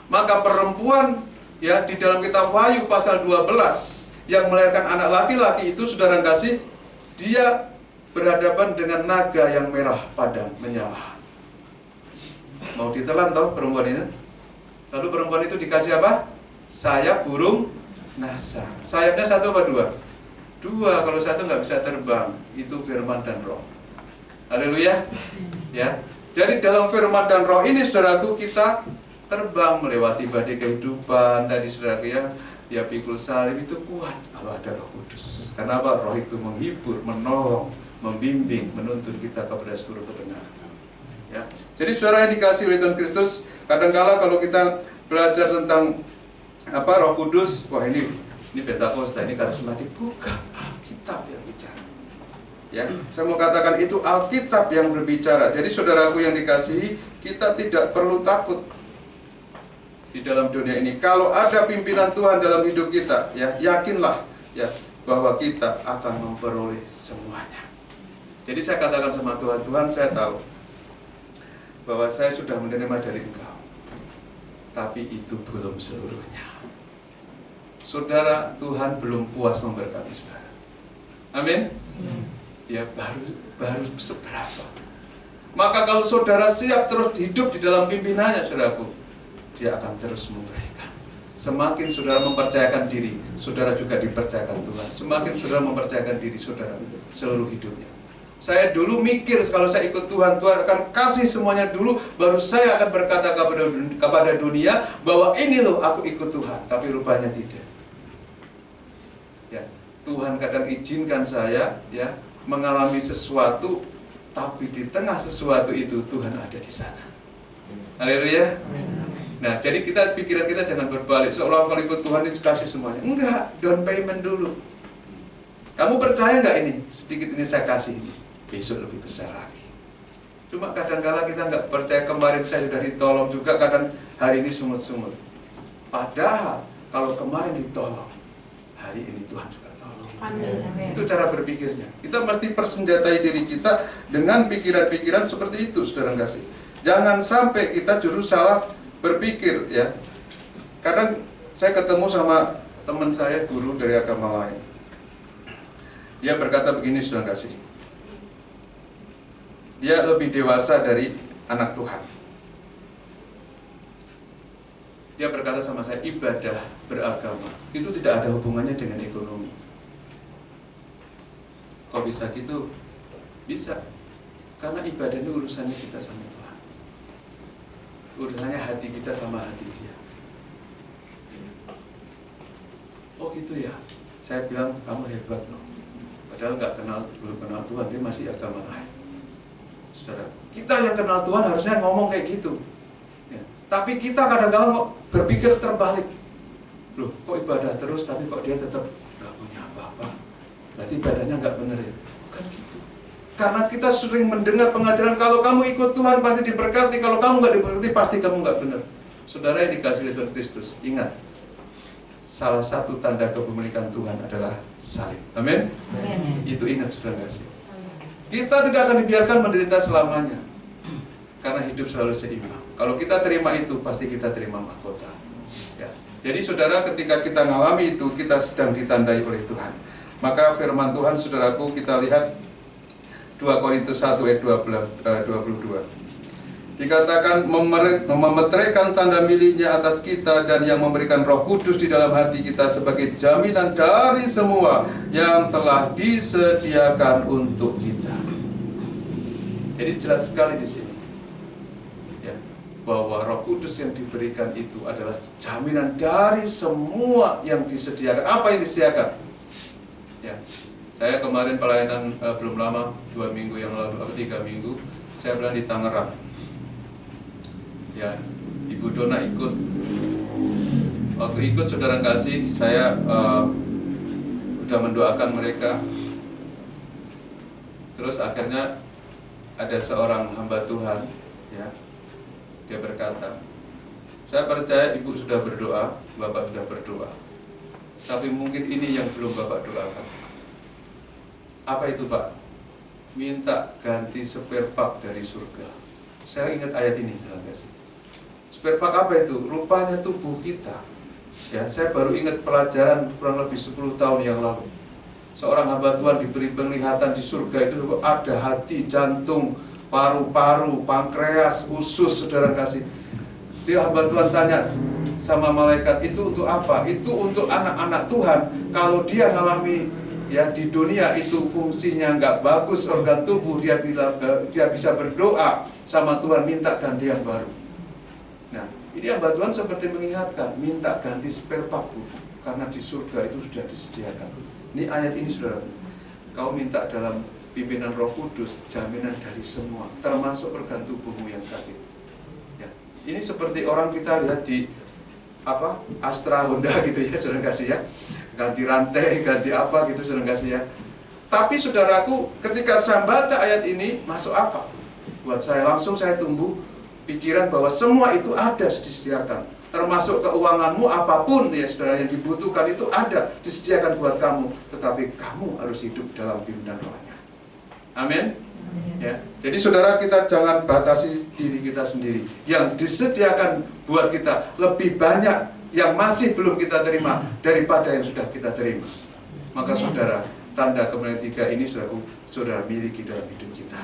[SPEAKER 3] Maka perempuan ya di dalam kitab Wahyu pasal 12 yang melahirkan anak laki-laki itu, saudara kasih, dia berhadapan dengan naga yang merah padam menyala. Mau ditelan toh perempuan itu? Lalu perempuan itu dikasih apa? Sayap burung nasar. Sayapnya satu apa dua? Dua, kalau satu nggak bisa terbang. Itu firman dan roh. Haleluya. Ya. Jadi dalam firman dan roh ini saudaraku kita terbang melewati badai kehidupan. Tadi saudaraku ya pikul salib itu kuat kalau ada Roh Kudus. Karena apa? Roh itu menghibur, menolong, membimbing, menuntun kita kepada seluruh kebenaran. Ya. Jadi saudara yang dikasih oleh Tuhan Kristus, kadangkala kalau kita belajar tentang Roh Kudus, wah ini Pentakosta, ini karismatik, bukan, Alkitab yang bicara. Ya, saya mau katakan itu Alkitab yang berbicara. Jadi saudaraku yang dikasihi, kita tidak perlu takut di dalam dunia ini. Kalau ada pimpinan Tuhan dalam hidup kita, ya yakinlah ya bahwa kita akan memperoleh semuanya. Jadi saya katakan sama Tuhan, Tuhan saya tahu bahwa saya sudah menerima dari Engkau, tapi itu belum seluruhnya. Saudara, Tuhan belum puas memberkati saudara. Amin. Ya baru seberapa. Maka kalau saudara siap terus hidup di dalam pimpinannya, saudaraku, dia akan terus memberikan. Semakin saudara mempercayakan diri, saudara juga dipercayakan Tuhan. Semakin saudara mempercayakan diri saudara seluruh hidupnya. Saya dulu mikir kalau saya ikut Tuhan, Tuhan akan kasih semuanya dulu, baru saya akan berkata kepada dunia bahwa ini loh aku ikut Tuhan. Tapi rupanya tidak. Ya, Tuhan kadang izinkan saya ya mengalami sesuatu, tapi di tengah sesuatu itu Tuhan ada di sana. Haleluya. Nah, jadi pikiran kita jangan berbalik seolah kalau ikut Tuhan itu kasih semuanya. Enggak, down payment dulu. Kamu percaya nggak ini? Sedikit ini saya kasih ini, besok lebih besar lagi. Cuma kadang-kala kita nggak percaya. Kemarin saya sudah ditolong juga, kadang hari ini sungut-sungut. Padahal kalau kemarin ditolong, hari ini Tuhan juga tolong. Amin. Itu cara berpikirnya. Kita mesti persenjatai diri kita dengan pikiran-pikiran seperti itu, saudara kasih. Jangan sampai kita justru salah berpikir ya. Kadang saya ketemu sama teman saya, guru dari agama lain. Dia berkata begini, saudara kasih. Dia lebih dewasa dari anak Tuhan. Dia berkata sama saya, ibadah beragama itu tidak ada hubungannya dengan ekonomi. Kok bisa gitu? Bisa. Karena ibadah ini urusannya kita sama Tuhan. Urusannya hati kita sama hati Dia. Oh gitu ya. Saya bilang kamu hebat loh. Padahal belum kenal Tuhan, dia masih agama lain. Saudara, kita yang kenal Tuhan harusnya ngomong kayak gitu. Ya. Tapi kita kadang-kadang berpikir terbalik. Loh, kok ibadah terus tapi kok dia tetap nggak punya apa-apa? Berarti ibadahnya nggak benar ya? Bukan gitu. Karena kita sering mendengar pengajaran kalau kamu ikut Tuhan pasti diberkati, kalau kamu nggak diberkati pasti kamu nggak benar. Saudara yang dikasihi Tuhan Kristus, ingat, salah satu tanda kepemilikan Tuhan adalah salib. Amin. Itu ingat saudara kasih. Kita tidak akan dibiarkan menderita selamanya, karena hidup selalu seimbang. Kalau kita terima itu, pasti kita terima mahkota. Ya. Jadi saudara, ketika kita mengalami itu, kita sedang ditandai oleh Tuhan. Maka firman Tuhan, saudaraku, kita lihat 2 Korintus 1 ayat 22. Dikatakan memeteraikan tanda miliknya atas kita dan yang memberikan Roh Kudus di dalam hati kita sebagai jaminan dari semua yang telah disediakan untuk kita. Jadi jelas sekali di sini ya, bahwa Roh Kudus yang diberikan itu adalah jaminan dari semua yang disediakan. Apa yang disediakan? Ya, saya kemarin pelayanan belum lama, 2 minggu yang lalu atau 3 minggu, saya bilang di Tangerang. Ya, Ibu Dona ikut. Waktu ikut saudara kasih, saya udah mendoakan mereka. Terus akhirnya ada seorang hamba Tuhan, ya, dia berkata, saya percaya Ibu sudah berdoa, Bapak sudah berdoa, tapi mungkin ini yang belum Bapak doakan. Apa itu Pak? Minta ganti spare part dari surga. Saya ingat ayat ini, saudara kasih. Spare part apa itu? Rupanya tubuh kita. Ya, saya baru ingat pelajaran kurang lebih 10 tahun yang lalu. Seorang hamba Tuhan diberi penglihatan di surga itu ada hati, jantung, paru-paru, pankreas, usus, saudara kasih. Dia hamba Tuhan tanya sama malaikat, itu untuk apa? Itu untuk anak-anak Tuhan. Kalau dia ngalami ya di dunia itu fungsinya nggak bagus organ tubuh, dia bisa berdoa sama Tuhan minta ganti yang baru. Nah, ini hamba Tuhan seperti mengingatkan, minta ganti spare part, karena di surga itu sudah disediakan. Ini ayat ini saudara, kau minta dalam pimpinan Roh Kudus jaminan dari semua, termasuk organ tubuhmu yang sakit. Ya, ini seperti orang kita lihat di Astra Honda gitu ya, saudara kasih ya, ganti rantai, ganti apa gitu, saudara kasih ya. Tapi saudaraku, ketika saya baca ayat ini masuk apa? Buat saya langsung saya tumbuh pikiran bahwa semua itu ada disediakan, termasuk keuanganmu, apapun ya saudara yang dibutuhkan itu ada disediakan buat kamu, tetapi kamu harus hidup dalam pimpinan Rohnya. Amin. Ya, jadi saudara, kita jangan batasi diri kita sendiri. Yang disediakan buat kita lebih banyak yang masih belum kita terima daripada yang sudah kita terima. Maka saudara, tanda kemenangan 3 ini saudara miliki dalam hidup kita.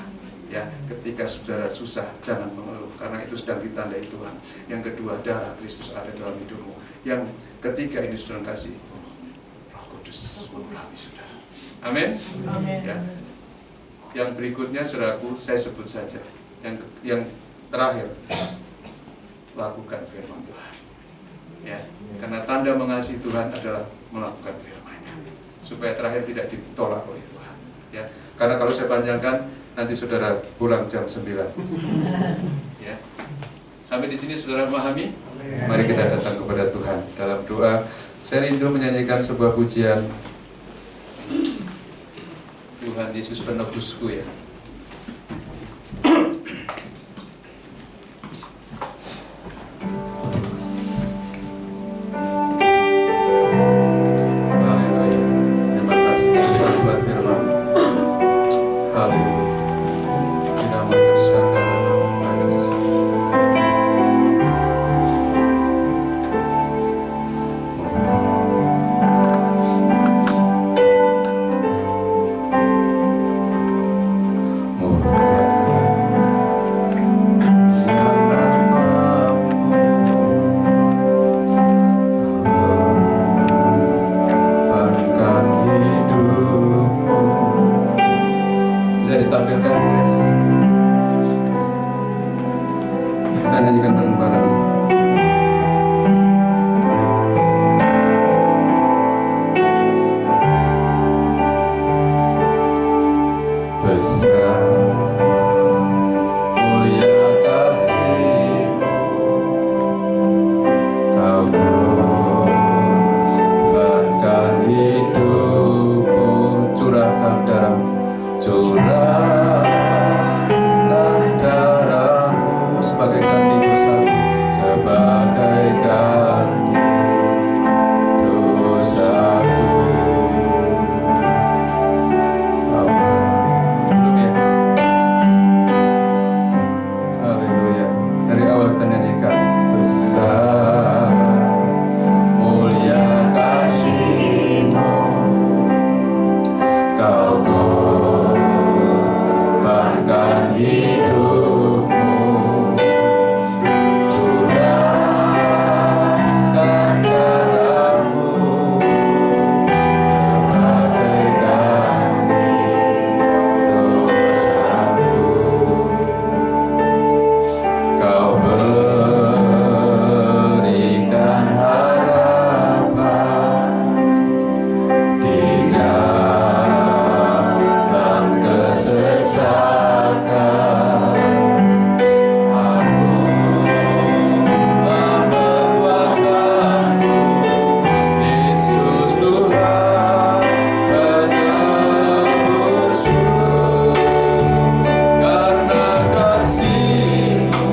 [SPEAKER 3] Ya, ketika saudara susah jangan mengeluh, karena itu sedang ditandai Tuhan. Yang kedua, darah Kristus ada dalam hidupmu. Yang ketiga ini saudara kasih Roh Kudus mengurapi saudara. Amin. Ya. Yang berikutnya saudaraku, saya sebut saja. Yang terakhir, lakukan firman Tuhan. Ya, karena tanda mengasihi Tuhan adalah melakukan firman-Nya, supaya terakhir tidak ditolak oleh Tuhan. Ya, karena kalau saya panjangkan nanti saudara pulang jam 9. Ya. Sampai di sini saudara memahami? Mari kita datang kepada Tuhan dalam doa. Saya rindu menyanyikan sebuah pujian, Tuhan Yesus penebusku ya. darahmu sebagai ganti dosaku, sebagai ganti dosaku. Belum ya? Haleluya. Dari awal kita nyanyikan besar mulia kasih-Mu, Kau korbankan hidupmu, curahkan darahmu sebagai ganti dosaku. Kau berikan harapan di dalam kesesakan. Aku memerlukanmu, Yesus Tuhan penebusku, karena kasih-Mu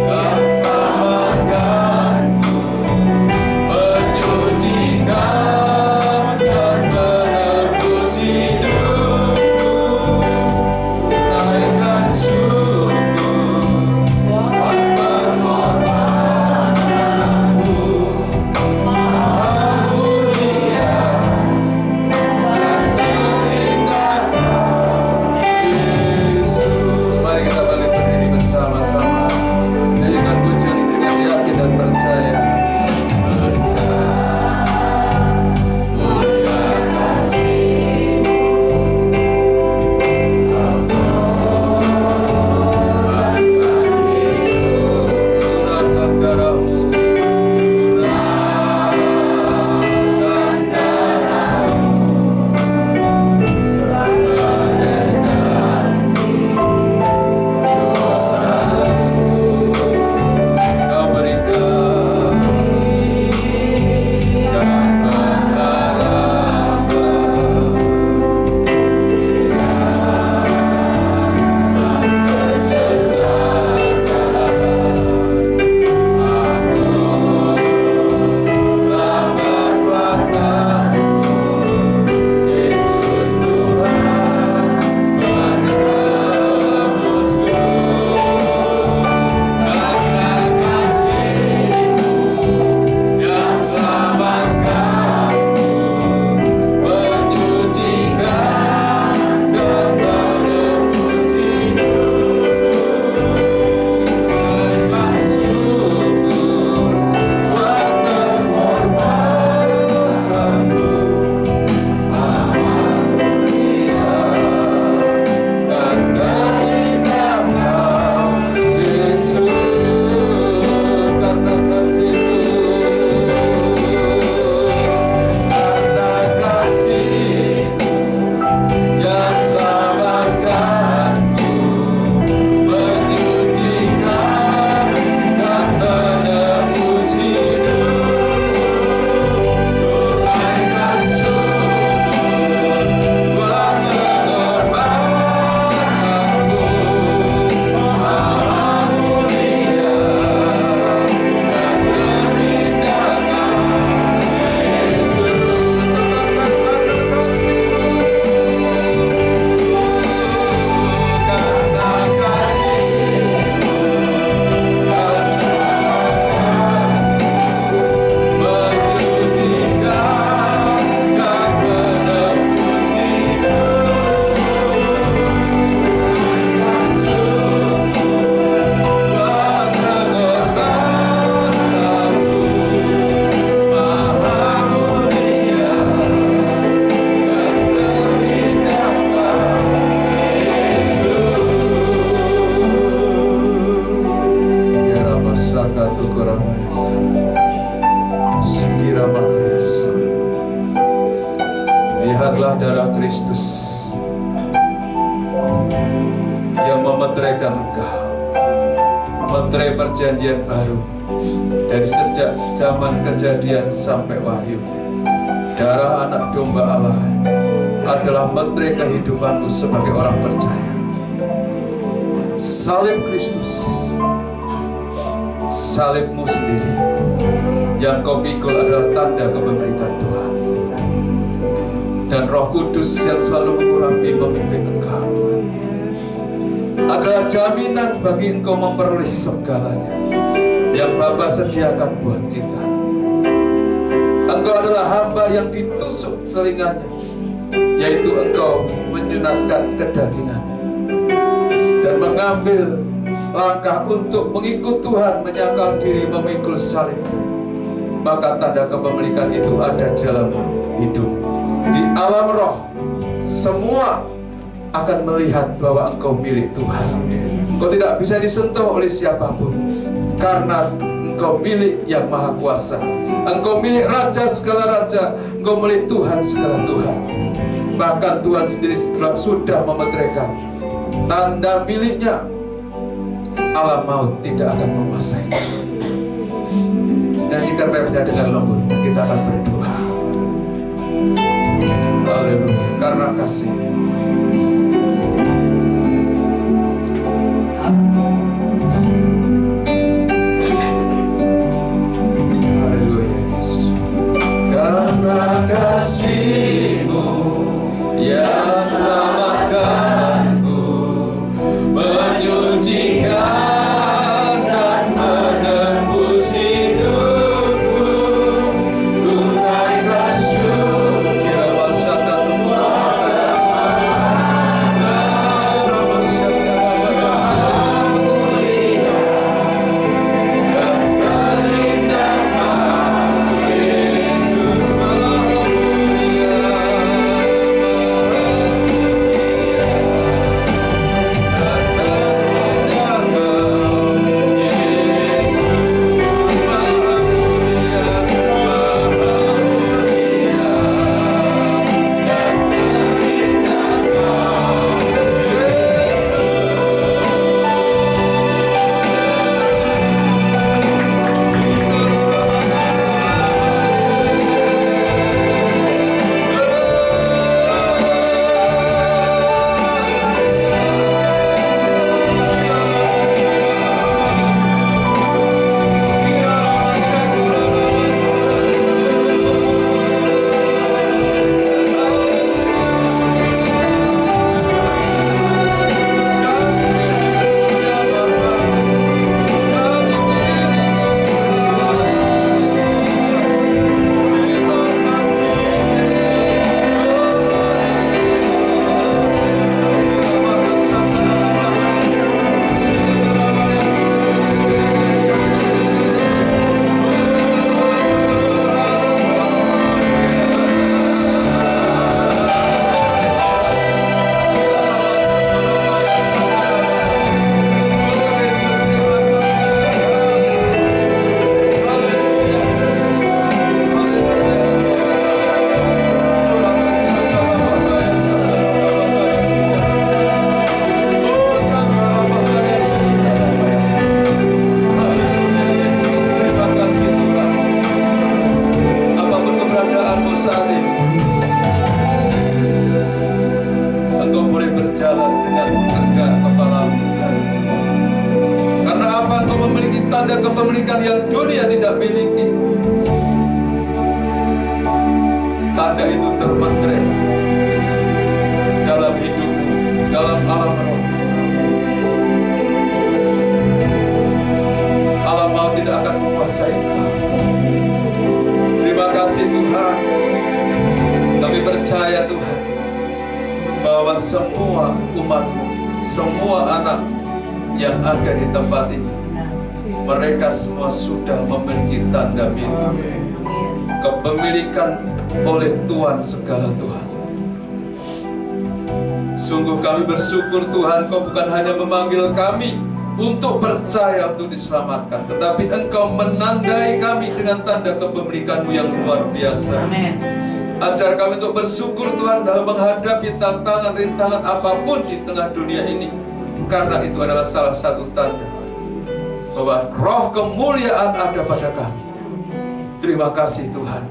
[SPEAKER 3] yang selamatkanku, menyucikan dan menebus hidupku. Naikkan syukur buat permohonanku. Maha mulia dan terindah Yesus. Mari kita balik berdiri bersama-sama, nyanyikan pujian dengan yakin dan percaya. Besar mulia kasih-Mu, Kau korbankan hidupmu, curahkan darahmu, curahkan darahmu sebagai ganti dosaku. Kau berikan pengharapan kesesakan. Aku lambat waktumu, Yesus Tuhan menebusku, karena kasih-Mu yang selamatkanku, menyucikan dan menebus hidupku. Naikkan syukur buat pengorbananmu. Maha mulia dan terindah Kau, Yesus, karena kasih-Mu, karena kasih-Mu yang selamatkanku, menyucikan dan menebus hidupku. Naikkan syukur buat pengorbananmu. Maha mulia dan terindah Yesus, karena kasih-Mu, karena kasih-Mu yang selamatkanku, menyucikan dan menebus hidupku. Naikkan syukur buat pengorbananmu. Maha mulia dan terindah Yesus. Ya Rama Sakatu Koramahesa, Sekira Makayasa. Lihatlah darah Kristus yang memeteraikan engkau, memeterai perjanjian baru dari sejak zaman Kejadian sampai Wahyu. Darah anak domba Allah adalah meterai kehidupanmu sebagai orang percaya. Salib Kristus, salibmu sendiri yang kau pikul adalah tanda kepemilikan Tuhan. Dan Roh Kudus yang selalu mengurapi memimpin engkau adalah jaminan bagi engkau memperoleh segalanya yang Bapa sediakan buat kita. Engkau adalah hamba yang ditusuk telinganya, yaitu engkau menyunatkan kedagingan dan mengambil langkah untuk mengikut Tuhan, menyangkal diri, memikul salib. Maka tanda kepemilikan itu ada di dalam hidup. Di alam roh, semua akan melihat bahwa engkau milik Tuhan. Engkau tidak bisa disentuh oleh siapapun, karena engkau milik yang maha kuasa. Engkau milik Raja segala raja, engkau milik Tuhan segala Tuhan. Bahkan Tuhan sendiri sudah memeteraikan tanda miliknya. Alam maut tidak akan menguasai. Nyanyikan refnya dengan lembut, kita akan berdoa. Haleluya, karena kasih. Haleluya Yesus. Karena kasih-Mu yang selamatkanku, menyucikan dan menebus hidupku. Ku naikkan syukur wasata kepemilikan yang dunia tidak miliki. Tanda itu terpotret dalam hidupmu, dalam alam roh. Alam maut tidak akan menguasai engkau. Terima kasih Tuhan. Kami percaya Tuhan bahwa semua umatmu, semua anak yang ada di tempat ini, mereka semua sudah memiliki tanda milik, kepemilikan oleh Tuhan segala Tuhan. Sungguh kami bersyukur Tuhan, Kau bukan hanya memanggil kami untuk percaya untuk diselamatkan, tetapi Engkau menandai kami dengan tanda kepemilikan-Mu yang luar biasa. Amin. Ajar kami untuk bersyukur Tuhan dalam menghadapi tantangan, rintangan apapun di tengah dunia ini, karena itu adalah salah satu tanda bahwa roh kemuliaan ada pada kami. Terima kasih Tuhan.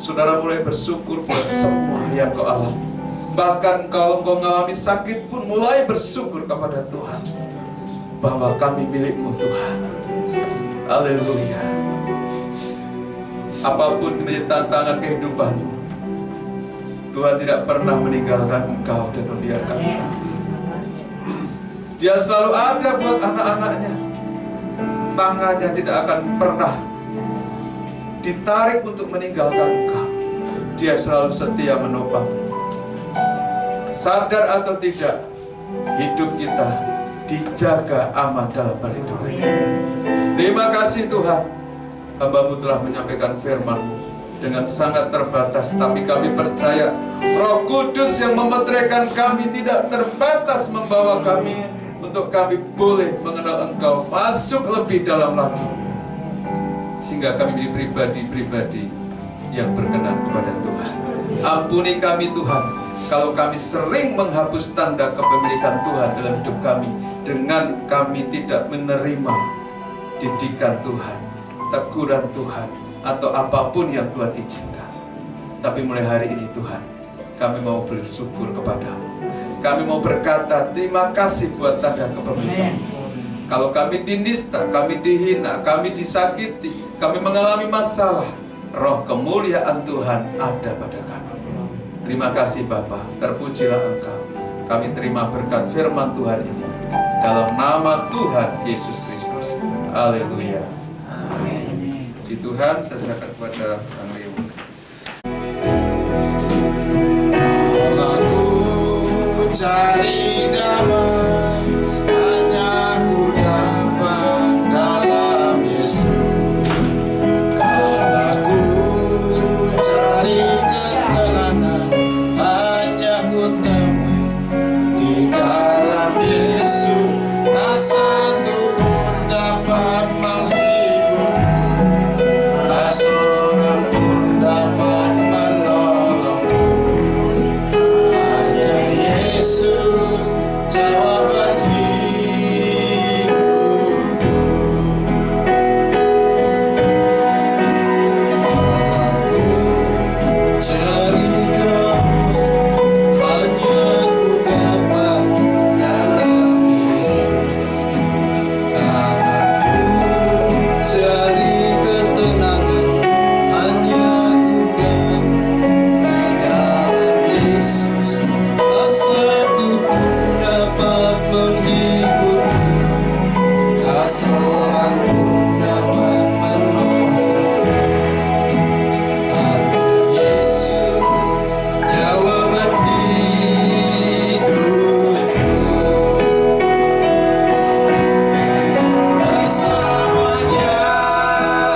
[SPEAKER 3] saudara mulai bersyukur buat semua yang kau alami. Bahkan kalau engkau mengalami sakit pun mulai bersyukur kepada Tuhan bahwa kami milik-Mu Tuhan. Haleluya. Apapun menjadi tantangan kehidupanmu, Tuhan tidak pernah meninggalkan engkau dan membiarkan engkau. Dia selalu ada buat anak-anaknya. Tangannya tidak akan pernah ditarik untuk meninggalkan engkau. Dia selalu setia menopang. Sadar atau tidak, hidup kita dijaga aman dalam perlindungan. Terima kasih Tuhan, hamba-Mu telah menyampaikan firman-Mu dengan sangat terbatas, tapi kami percaya Roh Kudus yang memeteraikan kami tidak terbatas membawa kami untuk kami boleh mengenal Engkau masuk lebih dalam lagi, sehingga kami menjadi pribadi-pribadi yang berkenan kepada Tuhan. Ampuni kami Tuhan kalau kami sering menghapus tanda kepemilikan Tuhan dalam hidup kami dengan kami tidak menerima didikan Tuhan, teguran Tuhan, atau apapun yang Tuhan izinkan. Tapi mulai hari ini Tuhan, kami mau bersyukur kepada-Mu. Kami mau berkata terima kasih buat tanda kepemilikan. Kalau kami dinista, kami dihina, kami disakiti, kami mengalami masalah, roh kemuliaan Tuhan ada pada kami. Terima kasih Bapa, terpujilah Engkau. Kami terima berkat firman Tuhan ini dalam nama Tuhan Yesus Kristus. Haleluya. Amin. Puji Tuhan, saya serahkan kepada Kang Leo.
[SPEAKER 5] Cari damai hanya ku dapat dalam Yesus. Karena ku cari ketenangan hanya ku temui di dalam Yesus. Tak satu pun dapat menghiburku, tak seorang pun dapat menolongku. Yesus, jawaban hidupku. Aku cari damai hanya ku dapat dalam Yesus. Aku cari ketenangan hanya ku dapat di dalam Yesus. Satu pun dapat menghiburku, tak seorang pun dapat menolongku. Hanya Yesus, jawaban hidupku. Bersamanya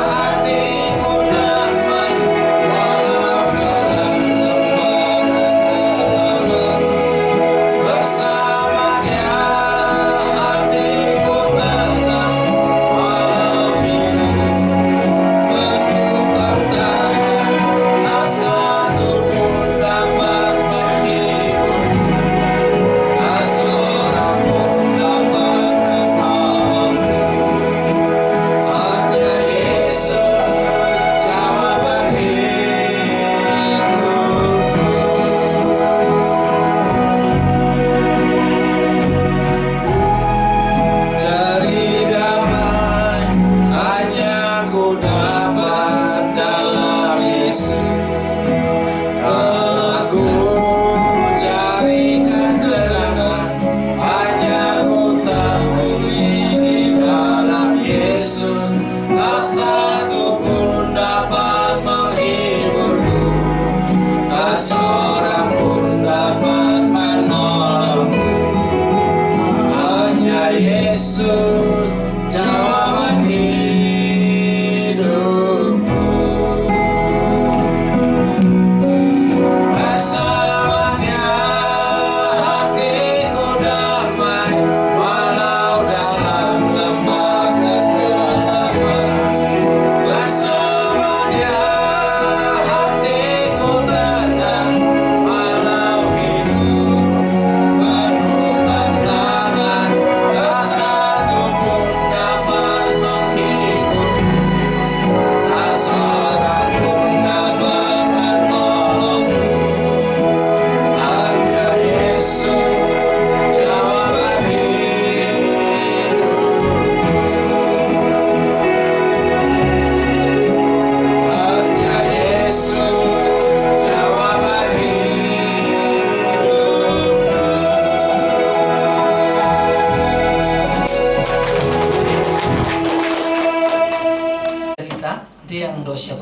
[SPEAKER 5] hatiku damai, walau dalam lembah kekelaman. Bersamanya hatiku tenang, walau hidup penuh tantangan. Tak satu pun dapat menghiburku, tak seorang pun dapat menolongku. Hanya Yesus, jawaban hidupku. Cari damai hanya ku dapat dalam Yesus. Aku cari ketenangan hanya ku temui di dalam Yesus. Tak satu pun dapat menghiburku, tak seorang pun dapat menolongku. Hanya Yesus, jawaban hidupku. Bersamanya hatiku damai, walau dalam lembah kekelaman. Bersamanya hatiku tenang, walau hidup penuh tantangan. Tak satu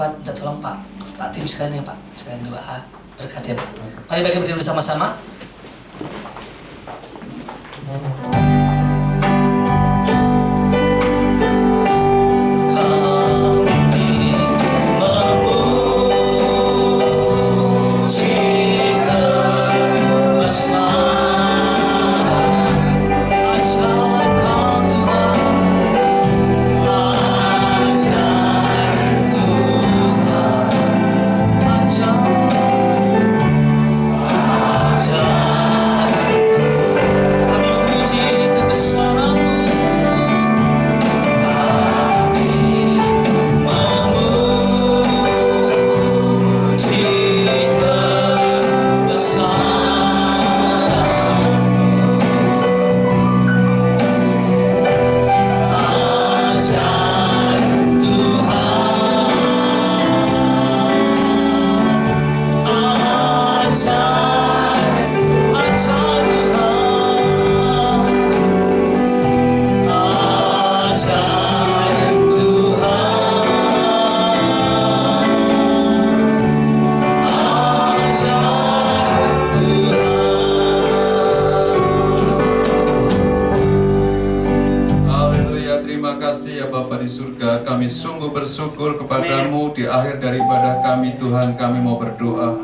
[SPEAKER 1] kuat, minta tolong Pak tim sekalian ya Pak, sekalian doa berkat ya Pak. Mari bagi berdiri bersama-sama.
[SPEAKER 3] Kami sungguh bersyukur kepadamu di akhir dari ibadah kami Tuhan. Kami mau berdoa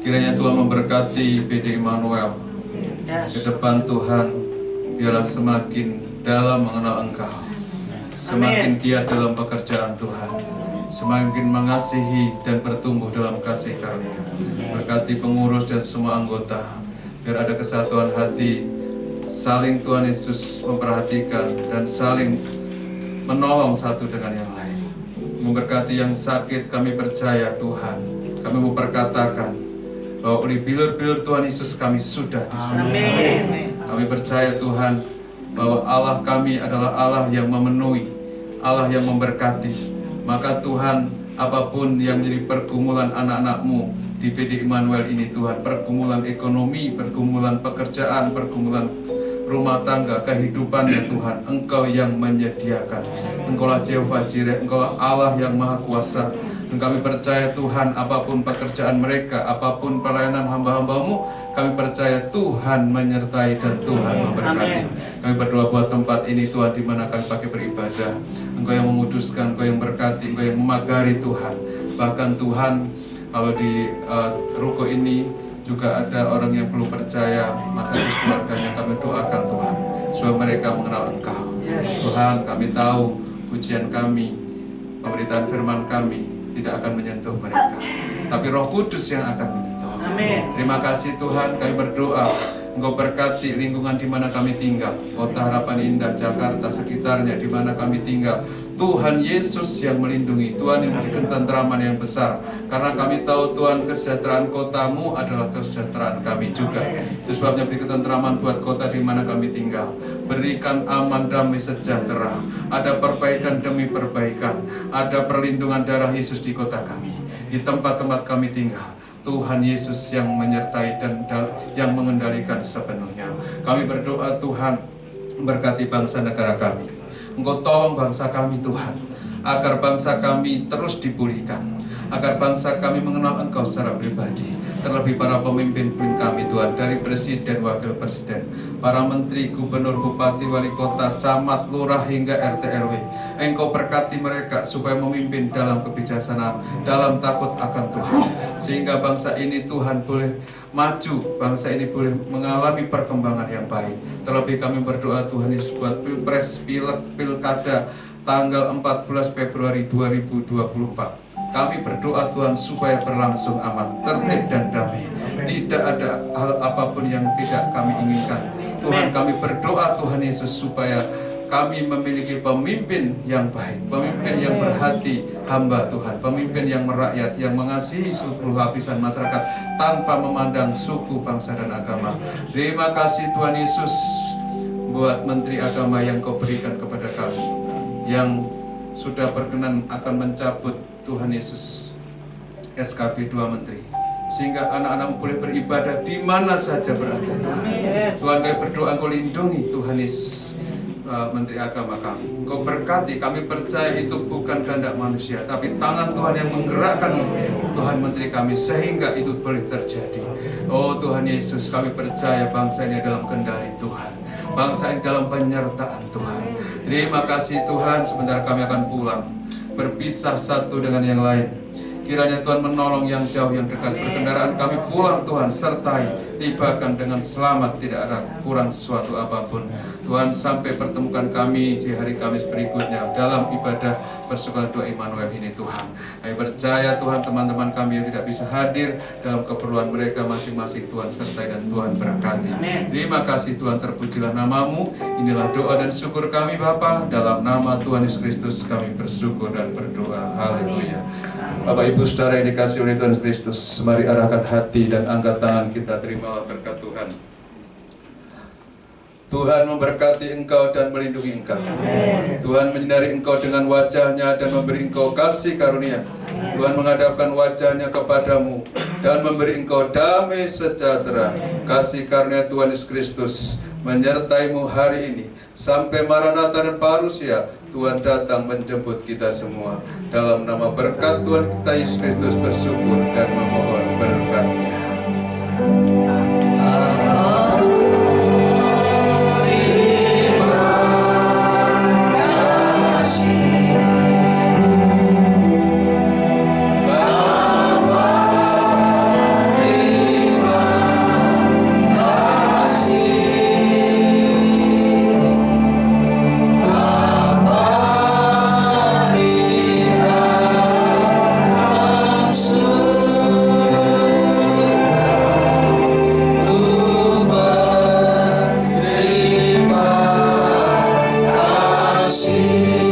[SPEAKER 3] kiranya Tuhan memberkati PD Immanuel ke depan Tuhan. Biarlah semakin dalam mengenal Engkau, semakin giat dalam pekerjaan Tuhan, semakin mengasihi dan bertumbuh dalam kasih karunia. Berkati pengurus dan semua anggota, biar ada kesatuan hati, saling Tuhan Yesus memperhatikan dan saling menolong satu dengan yang lain. Memberkati yang sakit, kami percaya Tuhan, kami mau perkatakan bahwa oleh bilur-bilur Tuhan Yesus kami sudah disembuhkan. Kami percaya Tuhan bahwa Allah kami adalah Allah yang memenuhi, Allah yang memberkati. Maka Tuhan, apapun yang menjadi pergumulan anak-anak-mu di PD Immanuel ini Tuhan, pergumulan ekonomi, pergumulan pekerjaan, pergumulan rumah tangga, kehidupannya Tuhan, Engkau yang menyediakan. Engkaulah Jehovah Jireh, Engkaulah Allah yang Maha Kuasa. Dan kami percaya Tuhan, apapun pekerjaan mereka, apapun pelayanan hamba-hambamu, kami percaya Tuhan menyertai dan Tuhan memberkati. Kami berdoa buat tempat ini Tuhan, di mana kami pakai beribadah. Engkau yang memuduskan, Engkau yang berkati, Engkau yang memagari Tuhan. Bahkan Tuhan, kalau di ruko ini juga ada orang yang belum percaya, masa keluarganya kami doakan Tuhan supaya mereka mengenal Engkau. Tuhan, kami tahu pujian kami, pemberitaan firman kami tidak akan menyentuh mereka, tapi Roh Kudus yang akan menyentuh. Terima kasih Tuhan, kami berdoa Engkau berkati lingkungan di mana kami tinggal, Kota Harapan Indah, Jakarta, sekitarnya di mana kami tinggal. Tuhan Yesus yang melindungi, Tuhan yang memberikan ketentraman yang besar. Karena kami tahu Tuhan, kesejahteraan kotamu adalah kesejahteraan kami juga. Itu sebabnya beri ketentraman buat kota di mana kami tinggal. Berikan aman, damai, sejahtera. Ada perbaikan demi perbaikan. Ada perlindungan darah Yesus di kota kami, di tempat-tempat kami tinggal. Tuhan Yesus yang menyertai dan yang mengendalikan sepenuhnya. Kami berdoa Tuhan, berkati bangsa negara kami. Engkau tolong bangsa kami Tuhan, agar bangsa kami terus dipulihkan, agar bangsa kami mengenal Engkau secara pribadi. Terlebih para pemimpin kami Tuhan, dari presiden, wakil presiden, para menteri, gubernur, bupati, wali kota, camat, lurah hingga RT RW. Engkau berkati mereka supaya memimpin dalam kebijaksanaan, dalam takut akan Tuhan, sehingga bangsa ini Tuhan boleh maju, bangsa ini boleh mengalami perkembangan yang baik. Terlebih kami berdoa Tuhan Yesus buat pilpres, pilkada tanggal 14 Februari 2024. Kami berdoa Tuhan supaya berlangsung aman, tertib dan damai. Tidak ada hal apapun yang tidak kami inginkan. Tuhan, kami berdoa Tuhan Yesus supaya kami memiliki pemimpin yang baik, pemimpin yang berhati hamba Tuhan, pemimpin yang merakyat, yang mengasihi seluruh lapisan masyarakat tanpa memandang suku, bangsa, dan agama. Terima kasih Tuhan Yesus buat Menteri Agama yang Kau berikan kepada kami, yang sudah berkenan akan mencabut Tuhan Yesus SKP 2 Menteri, sehingga anak-anak boleh beribadah di mana saja berada Tuhan. Tuhan, kami berdoa Engkau lindungi Tuhan Yesus Menteri Agama kami. Kau berkati, kami percaya itu bukan kehendak manusia, tapi tangan Tuhan yang menggerakkan Tuhan Menteri kami sehingga itu boleh terjadi. Oh Tuhan Yesus, kami percaya bangsa ini dalam kendali Tuhan, bangsa ini dalam penyertaan Tuhan. Terima kasih Tuhan, sebentar kami akan pulang, berpisah satu dengan yang lain. Kiranya Tuhan menolong yang jauh, yang dekat. Berkendaraan kami pulang Tuhan, sertai, tibakan dengan selamat, tidak ada kurang suatu apapun. Tuhan, sampai pertemukan kami di hari Kamis berikutnya dalam ibadah persekutuan doa Immanuel ini Tuhan. Kami percaya Tuhan, teman-teman kami yang tidak bisa hadir dalam keperluan mereka masing-masing, Tuhan sertai dan Tuhan berkati. Terima kasih Tuhan, terpujilah namamu. Inilah doa dan syukur kami Bapa, dalam nama Tuhan Yesus Kristus kami bersyukur dan berdoa. Haleluya. Bapak Ibu Saudara yang dikasihi oleh Tuhan Kristus, mari arahkan hati dan angkat tangan kita, terima berkat Tuhan. Tuhan memberkati engkau dan melindungi engkau. Tuhan menyinari engkau dengan wajahnya dan memberi engkau kasih karunia. Tuhan menghadapkan wajahnya kepadamu dan memberi engkau damai sejahtera. Kasih karunia Tuhan Yesus Kristus menyertaimu hari ini sampai Maranatha dan parusia. Tuhan datang menjemput kita semua. Dalam nama berkat Tuhan kita Yesus Kristus bersyukur dan memohon berkat-Nya.
[SPEAKER 1] See